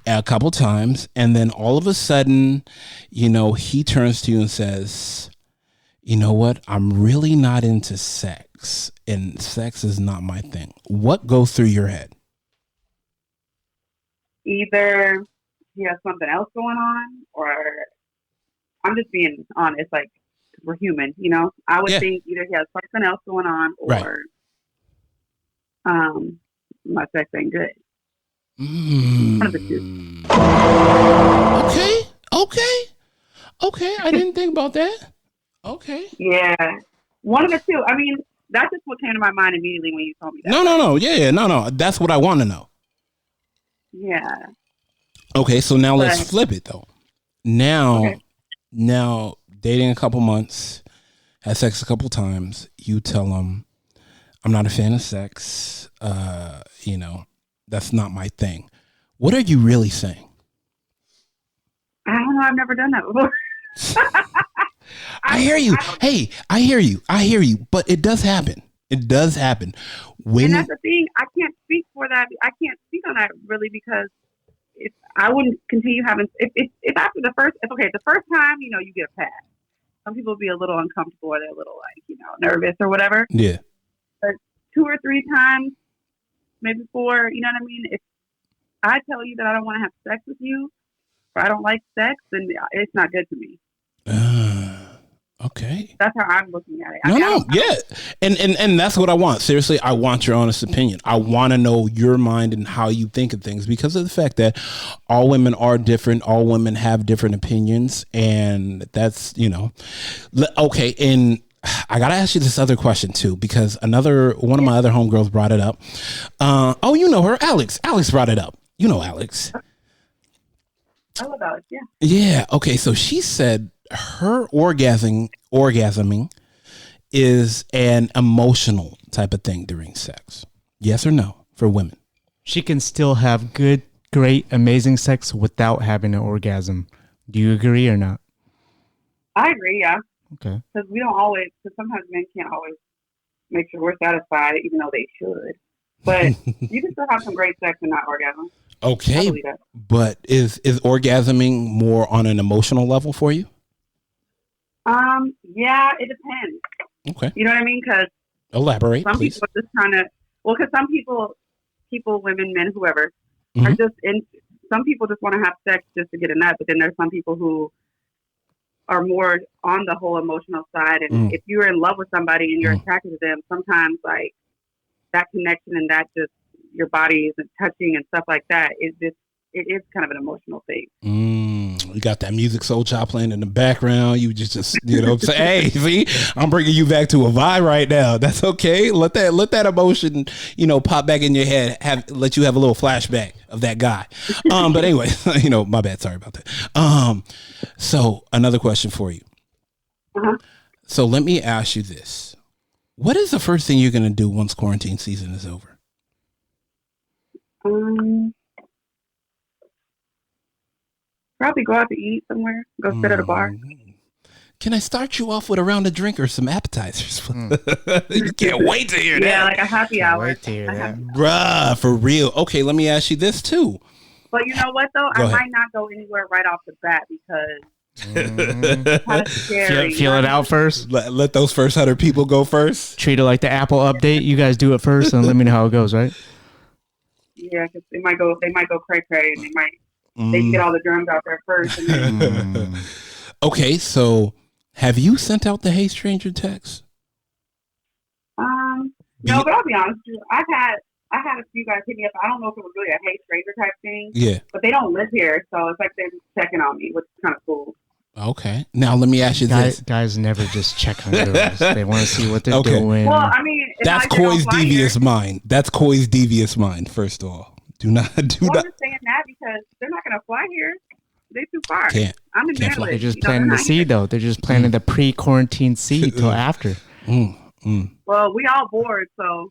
a couple times, and then all of a sudden, he turns to you and says, you know what? I'm really not into sex, and sex is not my thing. What goes through your head? Either he has something else going on, or I'm just being honest, like, we're human, I would think either he has something else going on, or my sex ain't good. One of the two. Okay. I didn't think about that. Okay. Yeah. One of the two. I mean, that's just what came to my mind immediately when you told me that. No. Yeah. No. That's what I want to know. Yeah. Okay. So now let's flip it though. Now, dating a couple months, had sex a couple times, you tell them, I'm not a fan of sex. That's not my thing. What are you really saying? I don't know. I've never done that before. I hear you. Hey, I hear you. But it does happen. And that's the thing. I can't speak for that. I can't speak on that really because if I wouldn't continue having, if after the first time, you get a pass. Some people be a little uncomfortable or they're a little nervous or whatever. Yeah. But 2 or 3 times, maybe 4, you know what I mean? If I tell you that I don't want to have sex with you or I don't like sex, then it's not good to me. Okay. That's how I'm looking at it. Yeah. And that's what I want. Seriously, I want your honest opinion. I want to know your mind and how you think of things because of the fact that all women are different. All women have different opinions. And that's, okay. And I got to ask you this other question too, because one of my other homegirls brought it up. You know her, Alex. Alex brought it up. You know Alex. I love Alex, yeah. Yeah. Okay. So she said her orgasming is an emotional type of thing during sex. Yes or no for women? She can still have good, great, amazing sex without having an orgasm. Do you agree or not? I agree, yeah. Okay. Because sometimes men can't always make sure we're satisfied, even though they should. But you can still have some great sex and not orgasm. Okay. But is orgasming more on an emotional level for you? Yeah, it depends. Okay. You know what I mean? Because elaborate, some please. people are just trying to. Well, because some people, women, men, whoever, are just in. Some people just want to have sex just to get a nut, but then there's some people who are more on the whole emotional side. And if you're in love with somebody and you're attracted to them, sometimes like that connection and that just your body isn't touching and stuff like that is just. It is kind of an emotional thing. You got that music Soul Child playing in the background. You just say, hey, see, I'm bringing you back to a vibe right now. That's okay. Let that emotion, pop back in your head. Let you have a little flashback of that guy. But anyway, my bad. Sorry about that. So another question for you. So let me ask you this: what is the first thing you're going to do once quarantine season is over? Probably go out to eat somewhere. Go sit at a bar. Can I start you off with a round of drink or some appetizers? You can't wait to hear that. Yeah, like a happy hour. Wait to hear that. Bruh, for real. Okay, let me ask you this too. But you know what though? I might not go anywhere right off the bat because it's kind of scary. Feel it out first. Let those first 100 people go first. Treat it like the Apple update. You guys do it first and let me know how it goes, right? Yeah. Yeah, because they might go cray cray, and they get all the germs out there first. And then, Okay, so have you sent out the "Hey Stranger" text? no, but I'll be honest with you. I had a few guys hit me up. I don't know if it was really a "Hey Stranger" type thing. Yeah, but they don't live here, so it's like they're just checking on me, which is kind of cool. Okay. Now let me ask you this: guys never just check on girls. They want to see what they're doing. Well, I mean, that's Coy's devious mind. That's Coy's devious mind. First of all, do not. I'm just saying that because they're not going to fly here. They're too far. I'm in Maryland. They're just planting the seed, though. They're just planting the pre-quarantine seed till after. Well, we all bored, so.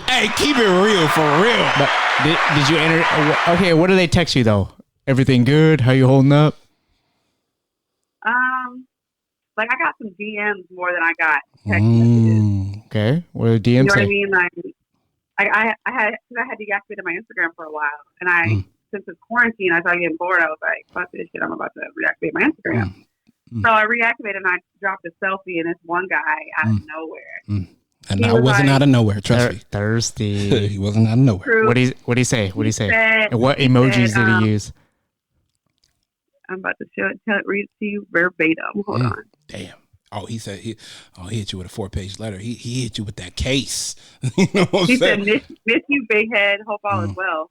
Hey, keep it real, for real. But did you enter? Okay, what do they text you though? Everything good? How you holding up? Like I got some DMs more than I got text messages. Okay, what are the DMs? You know say? what I mean? Like, I had deactivated my Instagram for a while, and since it's quarantine, I started getting bored. I was like, "Fuck this shit! I'm about to reactivate my Instagram." So I reactivated and I dropped a selfie, and it's one guy out of nowhere. And I wasn't out of nowhere. Trust me. Thirsty. He wasn't out of nowhere. What did he say? What did he say? And what emojis did he use? I'm about to read it to you verbatim. Hold on. Damn. Oh, he said he hit you with a 4-page letter. He hit you with that case. You know what he I'm saying? said, "Miss you, big head. Hope all is well."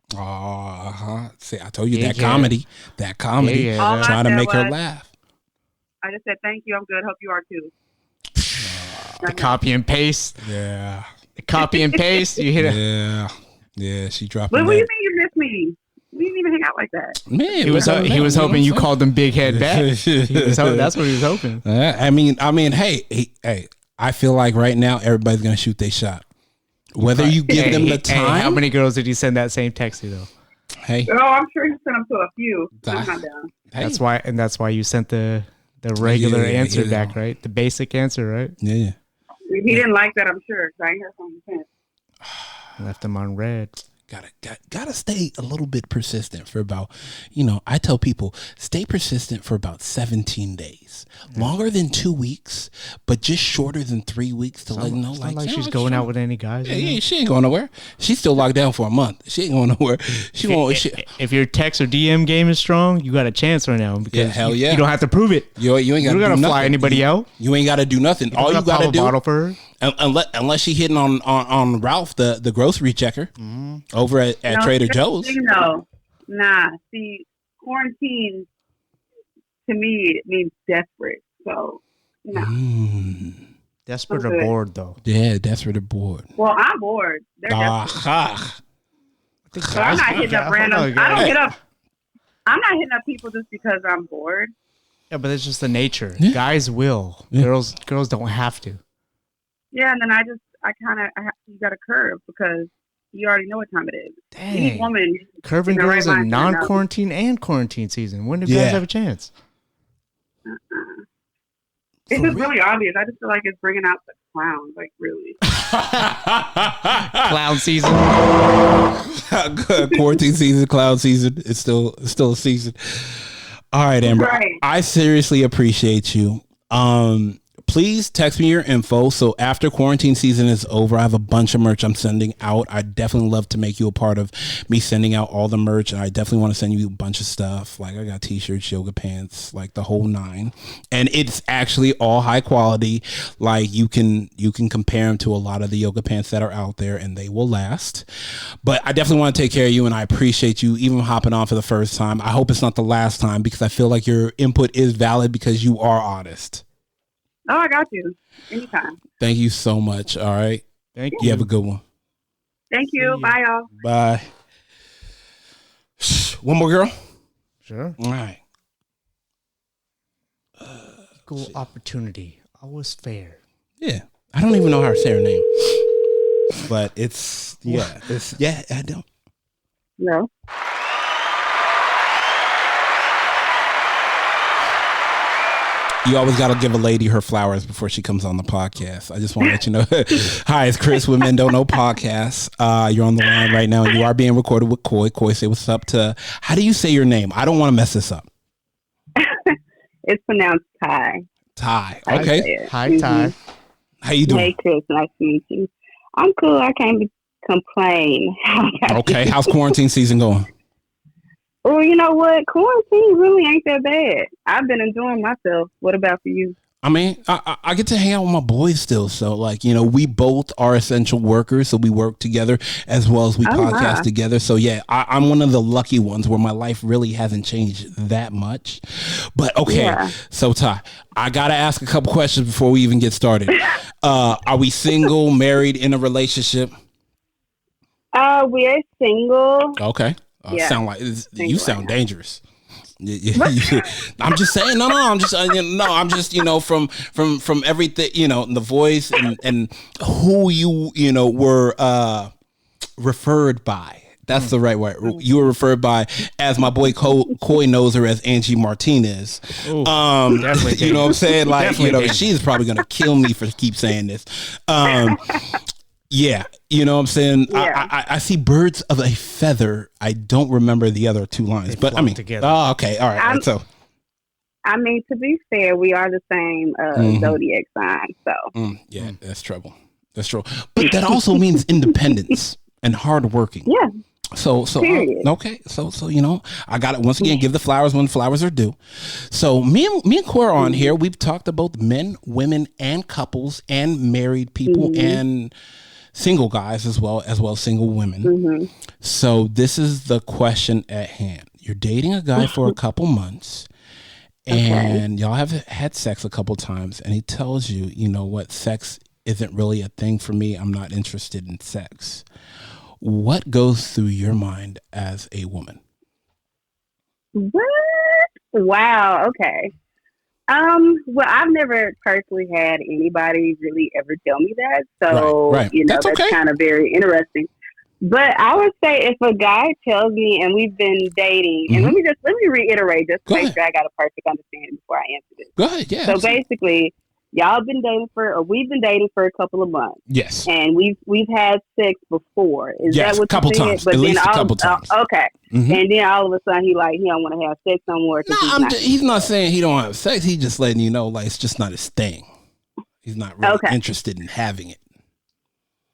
See, I told you that comedy. Trying to make her laugh. I just said thank you. I'm good. Hope you are too. The copy and paste. Yeah. The copy and paste. You hit it. Yeah. She dropped. What do you mean you missed me? We didn't even hang out like that. Man, he was hoping you called him big head back. That's what he was hoping. I mean, hey, I feel like right now everybody's gonna shoot their shot. Whether you give them the time. Hey, how many girls did he send that same text to though? Hey. Oh, I'm sure he sent them to a few. I'm not down. That's why you sent the regular answer back, right? The basic answer, right? Yeah. He didn't like that, I'm sure, because I ain't heard from him since. Left him on red. Gotta stay a little bit persistent for about, I tell people, stay persistent for about 17 days. Longer than 2 weeks, but just shorter than 3 weeks to let them know. Like she's going out with any guys. Yeah, she ain't going nowhere. She's still locked down for a month. She ain't going nowhere. If your text or DM game is strong, you got a chance right now. Because you don't have to prove it. You ain't got to fly anybody out. You ain't got to do nothing. All you got to do. Bottle for her. Unless she hitting on Ralph, the grocery checker, over at Trader Joe's. Nah, see, quarantine to me it means desperate. So, no. Desperate or bored, though. Yeah, desperate or bored. Well, I'm bored. They're desperate. So I'm not hitting up random. I'm not hitting up people just because I'm bored. Yeah, but it's just the nature. Yeah. Guys will. Yeah. Girls don't have to. Yeah, and then you got to curve because you already know what time it is. Dang. Any woman curving girls in non-quarantine and quarantine season. When do guys have a chance? It's just really obvious. I just feel like it's bringing out the clowns, like really. Clown season. Quarantine season, clown season. It's still a season. All right, Amber. Right. I seriously appreciate you. Please text me your info. So after quarantine season is over, I have a bunch of merch I'm sending out. I definitely love to make you a part of me sending out all the merch. And I definitely want to send you a bunch of stuff. Like I got t-shirts, yoga pants, like the whole 9. And it's actually all high quality. Like you can compare them to a lot of the yoga pants that are out there and they will last. But I definitely want to take care of you and I appreciate you even hopping on for the first time. I hope it's not the last time because I feel like your input is valid because you are honest. Oh, I got you. Anytime. Thank you so much. All right. Thank you. You have a good one. Thank you. Bye, y'all. Bye. One more girl? Sure. All right. Equal opportunity. Always fair. Yeah. I don't even know how to say her name. But it's, I don't. No. You always got to give a lady her flowers before she comes on the podcast. I just want to let you know. Hi, it's Chris with Men Don't Know Podcast. You're on the line right now. And you are being recorded with Coy. Coy, say what's up to... How do you say your name? I don't want to mess this up. It's pronounced Ty. Ty. Okay. Hi, Ty. How you doing? Hey, Chris. Nice to meet you. I'm cool. I came complain. Okay, how's quarantine season going? Well, you know what? Quarantine really ain't that bad. I've been enjoying myself. What about for you? I mean, I get to hang out with my boys still. So, like, you know, we both are essential workers. So we work together as well as we podcast together. So, yeah, I'm one of the lucky ones where my life really hasn't changed that much. But, okay, so, Ty, I got to ask a couple questions before we even get started. Are we single, married, in a relationship? We're single. Okay. You sound dangerous. I'm just saying. No. I'm just you know from everything, you know, the voice and who you know were referred by. That's the right word. You were referred by, as my boy Coy knows her as, Angie Martinez. Definitely. You know what I'm saying? Like, Definitely, you know, she's probably gonna kill me for keep saying this. Yeah, you know what I'm saying? Yeah. I see birds of a feather. I don't remember the other two lines, but I mean, together. Oh, okay. All right. So, I mean, to be fair, we are the same zodiac sign. So, yeah, that's trouble. That's true. But that also means independence and hardworking. Yeah. So okay. So you know, I got it. Once again, give the flowers when flowers are due. So me and Cora on here, we've talked about men, women, and couples, and married people, and single guys as well as single women. So this is the question at hand. You're dating a guy for a couple months, and y'all have had sex a couple times, and he tells you, you know what, sex isn't really a thing for me. I'm not interested in sex. What goes through your mind as a woman? What? Wow. Okay. Well, I've never personally had anybody really ever tell me that. So, right. you know, that's kind of very interesting. But I would say if a guy tells me, and we've been dating, and let me reiterate just to make sure I got a perfect understanding before I answer this. Go ahead. Yeah. So basically, we've been dating for a couple of months. Yes. And we've had sex before. Is that what couple you said? times. But at then least a couple times. Okay. And then all of a sudden he don't want to have sex no more. He's not saying he don't have sex. He's just letting you know, like, it's just not his thing. He's not really interested in having it.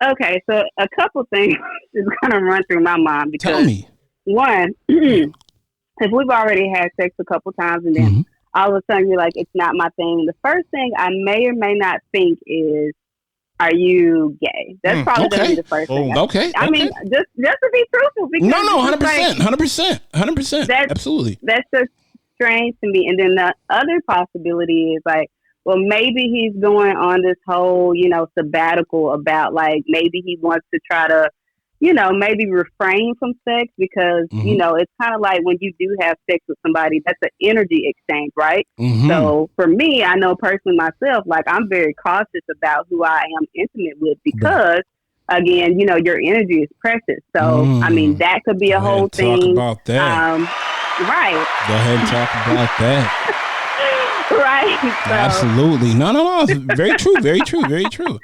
Okay, so a couple things is gonna run through my mind because tell me. One, if we've already had sex a couple times and then all of a sudden you're like, it's not my thing. The first thing I may or may not think is, are you gay? That's probably gonna be the first thing. I mean, just to be truthful, because no, 100%. Absolutely. That's just strange to me. And then the other possibility is like, well, maybe he's going on this whole, you know, sabbatical about like maybe he wants to try to, you know, maybe refrain from sex because, you know, it's kind of like when you do have sex with somebody, that's an energy exchange, right? So for me, I know personally myself, like I'm very cautious about who I am intimate with because, again, you know, your energy is precious. So, I mean, that could be a whole thing. Talk about that. Right. Go ahead and talk about that. Right. So. Absolutely. No. It's very true. Very true.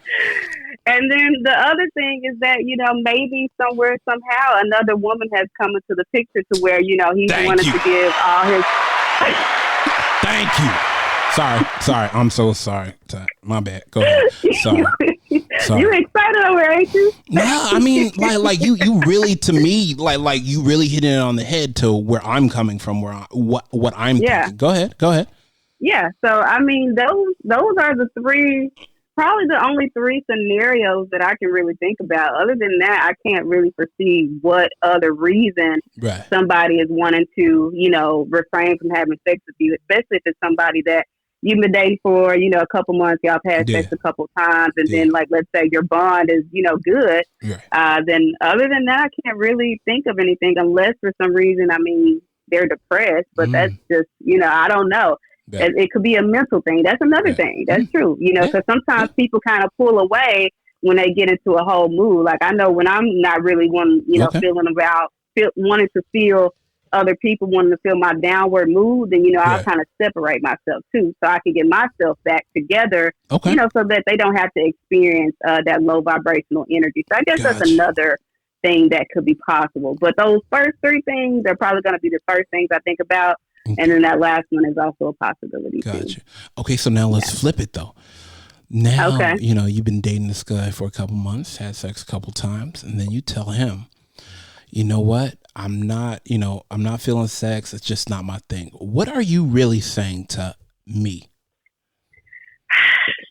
And then the other thing is that, you know, maybe somewhere, somehow, another woman has come into the picture to where, you know, he wanted to give all his... Thank you. Sorry. I'm so sorry. My bad. Go ahead. Sorry. You excited over, ain't you? No, I mean, like you really, to me, like you really hit it on the head to where I'm coming from, what I'm thinking. Go ahead. Yeah, so I mean, those are the three, probably the only three scenarios that I can really think about. Other than that, I can't really foresee what other reason somebody is wanting to, you know, refrain from having sex with you, especially if it's somebody that you've been dating for, you know, a couple months, y'all have had sex a couple times, and then, like, let's say your bond is, you know, good. Then other than that, I can't really think of anything unless for some reason, I mean, they're depressed, but that's just, you know, I don't know. It could be a mental thing. That's another thing. That's true. You know, because sometimes people kind of pull away when they get into a whole mood. Like I know when I'm not really wanting to feel other people wanting to feel my downward mood, then, you know, I'll kind of separate myself too, so I can get myself back together, you know, so that they don't have to experience that low vibrational energy. So I guess that's another thing that could be possible. But those first three things are probably going to be the first things I think about. And then that last one is also a possibility. Gotcha. Okay, so now let's flip it though. Now, you've been dating this guy for a couple months, had sex a couple times, and then you tell him, you know what? I'm not feeling sex. It's just not my thing. What are you really saying to me?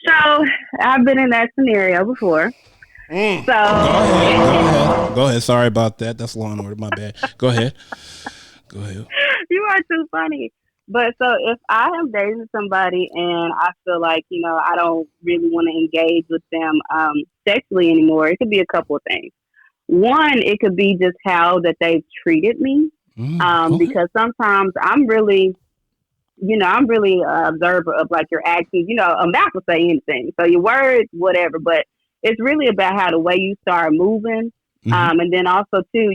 So I've been in that scenario before. So go ahead. Sorry about that. That's Law and Order. My bad. Go ahead. You are too funny. But so if I am dating somebody and I feel like, I don't really want to engage with them sexually anymore, it could be a couple of things. One, it could be just how that they've treated me. Because sometimes I'm really an observer of like your actions. A mouth will say anything. So your words, whatever, but it's really about how the way you start moving. And then also too,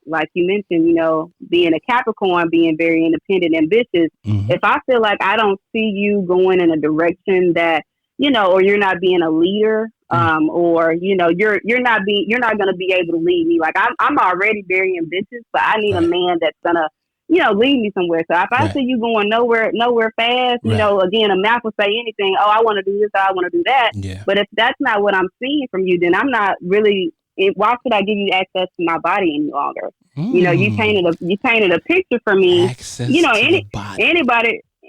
like you mentioned, being a Capricorn, being very independent, ambitious. If I feel like I don't see you going in a direction that, or you're not being a leader, or you're not going to be able to lead me. Like I'm already very ambitious, but I need a man that's gonna, lead me somewhere. So if I see you going nowhere fast, again, a mouth will say anything. Oh, I want to do this. I want to do that. Yeah. But if that's not what I'm seeing from you, then I'm not really. Why should I give you access to my body any longer? You painted a picture for me.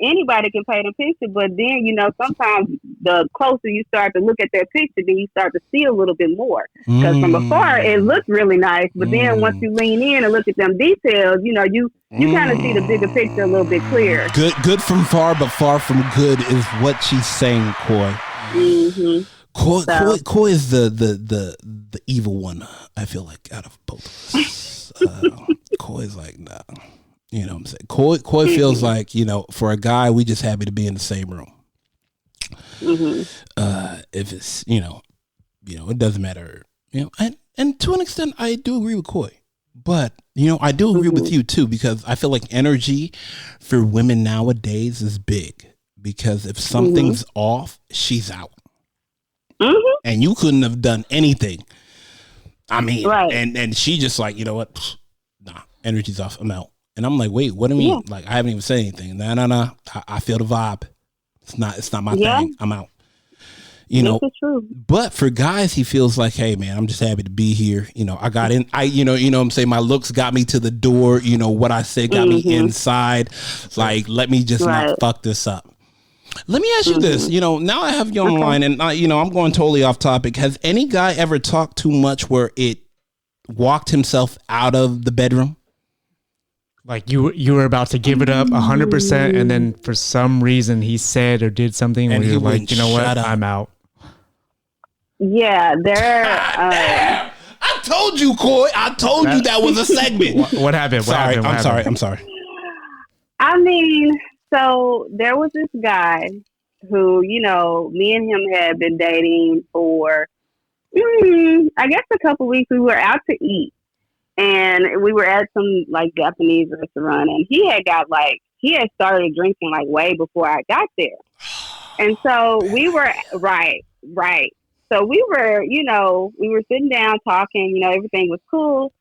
Anybody can paint a picture, but then sometimes the closer you start to look at that picture, then you start to see a little bit more. Because from afar it looks really nice, but then once you lean in and look at them details, you kind of see the bigger picture a little bit clearer. Good from far, but far from good is what she's saying, Coy. Coy is the evil one, I feel like, out of both of us. Coy is like, nah. You know what I'm saying? Coy feels like, for a guy, we just happy to be in the same room. If it's, it doesn't matter. And to an extent, I do agree with Coy. But, I do agree with you, too, because I feel like energy for women nowadays is big. Because if something's off, she's out. And you couldn't have done anything. I mean, and she just like, you know what? Nah, energy's off. I'm out. And I'm like, wait, what do you mean? Like, I haven't even said anything. Nah. I feel the vibe. It's not my thing. I'm out. But for guys, he feels like, hey man, I'm just happy to be here. I got in. I'm saying my looks got me to the door. What I said got me inside. Like, let me just not fuck this up. Let me ask you this. Now I have you on the line, and I'm going totally off topic. Has any guy ever talked too much where it walked himself out of the bedroom? Like you were about to give it up 100%, and then for some reason he said or did something, and you're like, you know what, I'm out. Yeah, there. I told you, Coy. I told you that was a segment. What happened? I'm sorry. I mean, so there was this guy who, me and him had been dating for, I guess a couple weeks. We were out to eat. And we were at some like Japanese restaurant, and he had started drinking like way before I got there. And so we were right. So we were, we were sitting down talking, everything was cool.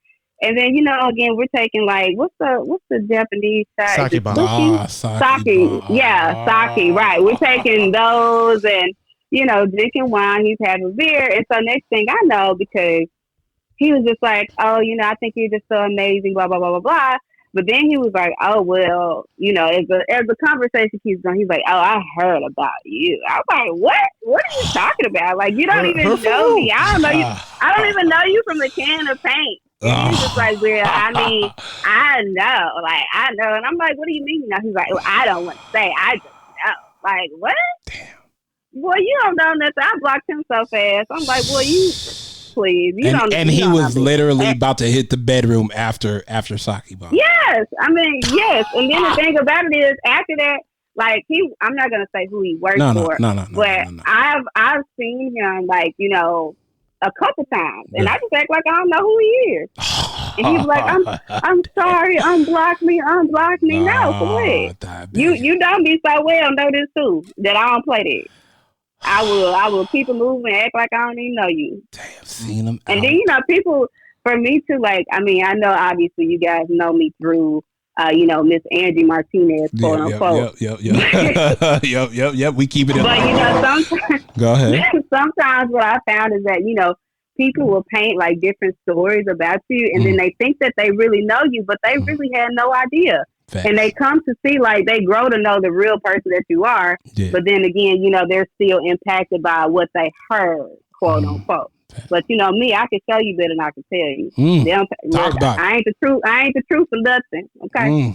And then, again, we're taking like, what's the Japanese side? Sake bomb. Sake. Yeah, sake. Right. We're taking those and, drinking wine. He's having beer. And so next thing I know, because he was just like, oh, I think you're just so amazing, blah, blah, blah, blah, blah. But then he was like, oh, well, as the conversation keeps going, he's like, oh, I heard about you. I was like, what? What are you talking about? Like, you don't even know me. I don't know you. I don't even know you from the can of paint. And he's just like, well, I mean, I know. Like, I know. And I'm like, what do you mean? He's like, well, I don't want to say. I just know. Like, what? Damn. Boy, you don't know nothing. I blocked him so fast. I'm like, boy, you... Please, and he was literally about to hit the bedroom after sake bomb. Yes, I mean yes. And then the thing about it is, after that, like I'm not gonna say who he worked for, but I've seen him like a couple times, and I just act like I don't know who he is. And he's like, I'm sorry, unblock me. No, for what? You don't be so well. Know this too that I don't play this. I will keep it moving, act like I don't even know you. Damn, seen him. And then people, for me to like, I mean, I know obviously you guys know me through, Miss Angie Martinez, quote unquote. Yep. We keep it in. But Go ahead. Sometimes what I found is that, people will paint like different stories about you, and then they think that they really know you, but they really had no idea. Facts. And they come to see, like, they grow to know the real person that you are. Yeah. But then again, they're still impacted by what they heard, quote unquote. But me, I can show you better than I can tell you. Talk about it. I ain't the truth for nothing. Okay.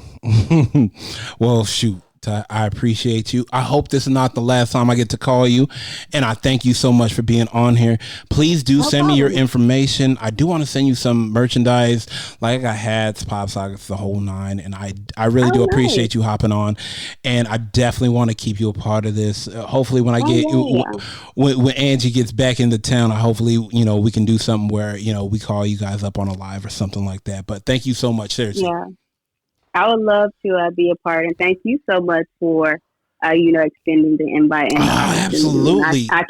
Well, shoot. I appreciate you. I hope this is not the last time I get to call you, and I thank you so much for being on here. Please do send me your information. I do want to send you some merchandise, like I got hats, pop sockets, the whole nine, and I really do appreciate you hopping on, and I definitely want to keep you a part of this. Hopefully when when Angie gets back into town, hopefully we can do something where we call you guys up on a live or something like that. But thank you so much, seriously. Yeah. I would love to be a part, and thank you so much for extending the invite. And absolutely, I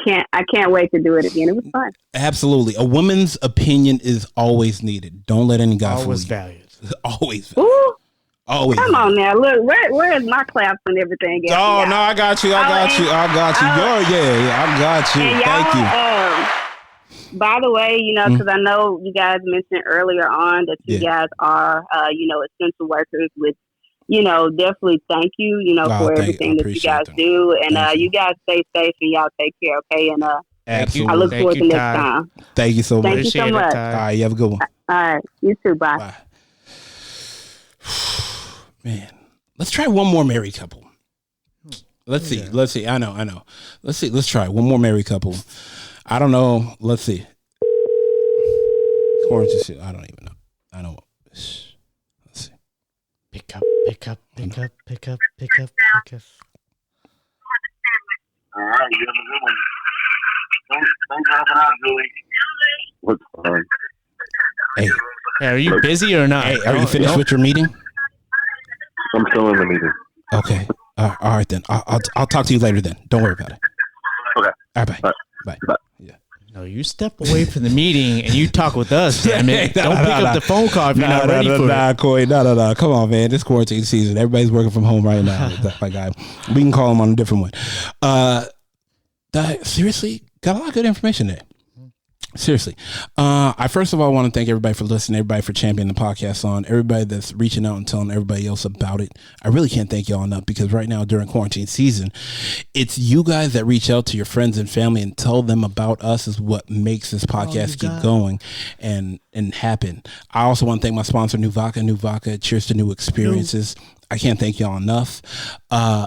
can't wait to do it again. It was fun. Absolutely, a woman's opinion is always needed. Don't let any guy always valued. Always valued. Ooh. Always. Come on now, look, where is my claps and everything? Oh no, I got you. I got you. I got you. Thank you. By the way, because I know you guys mentioned earlier on that you guys are, essential workers, which, definitely thank you, for everything that you guys do. And you guys stay safe and y'all take care, okay? And absolutely. I look forward to next time. Thank you so much. Thank you so much. All right, you have a good one. All right, you too. Bye. Man, let's try one more married couple. Let's see. I know. Let's try one more married couple. I don't know. Let's see. Quarantine shit. I don't even know. I don't. Let's see. Pick up. All right, you have a good one. Don't drop it out, Julie. What's fun? Hey, are you busy or not? Hey, are you finished with your meeting? I'm still in the meeting. Okay. All right then. I'll talk to you later then. Don't worry about it. Okay. All right. Bye. Yeah. No, you step away from the meeting and you talk with us. Damn it. Don't pick up the phone call if you're not ready for it. Corey, no. Come on, man. This quarantine season. Everybody's working from home right now. We can call them on a different one. Seriously, got a lot of good information there. Seriously. I first of all want to thank everybody for listening, everybody for championing the podcast on, everybody that's reaching out and telling everybody else about it. I really can't thank y'all enough because right now during quarantine season, it's you guys that reach out to your friends and family and tell them about us is what makes this podcast keep going and happen. I also want to thank my sponsor, New Vodka. Cheers to new experiences. I can't thank y'all enough.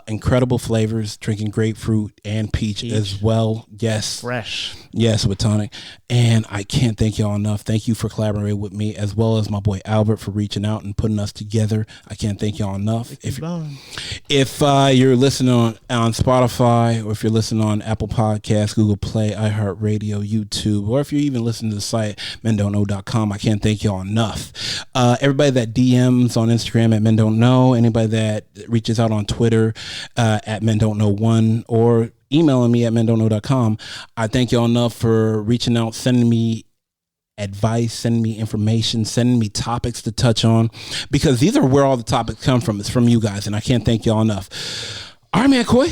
Incredible flavors, drinking grapefruit and peach as well. Yes. Fresh. Yes, with tonic. And I can't thank y'all enough. Thank you for collaborating with me as well as my boy Albert for reaching out and putting us together. I can't thank y'all enough. If you're listening on Spotify or if you're listening on Apple Podcasts, Google Play, iHeartRadio, YouTube, or if you're even listening to the site, mendontknow.com, I can't thank y'all enough. Everybody that DMs on Instagram at mendontknow, anybody that reaches out on Twitter at mendontknow1 or emailing me at mendontknow.com, I thank y'all enough for reaching out, sending me advice, sending me information, sending me topics to touch on, because these are where all the topics come from. It's from you guys, and I can't thank y'all enough. All right, man, Coy.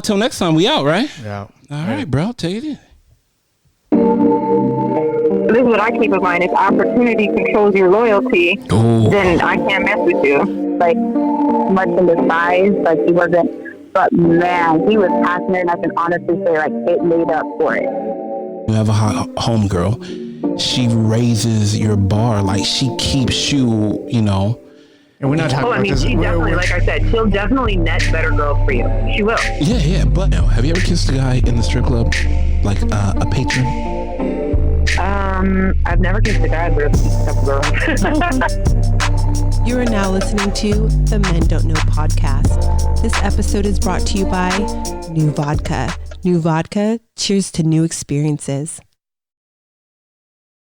Till next time, we out, right? Yeah. All right, bro. Take it in. This is what I keep in mind. If opportunity controls your loyalty, then I can't mess with you. Like, much in the size, like, he wasn't, but man, he was passionate, and I can honestly say, like, it made up for it. You have a home girl. She raises your bar. Like, she keeps you, And we're not talking about she definitely, like I said, she'll definitely net better girls for you. She will. Yeah. But now, have you ever kissed a guy in the strip club? Like, a patron? I've never kissed a guy, but I've kissed a girl. You are now listening to the Men Don't Know podcast. This episode is brought to you by New Vodka. New Vodka, cheers to new experiences.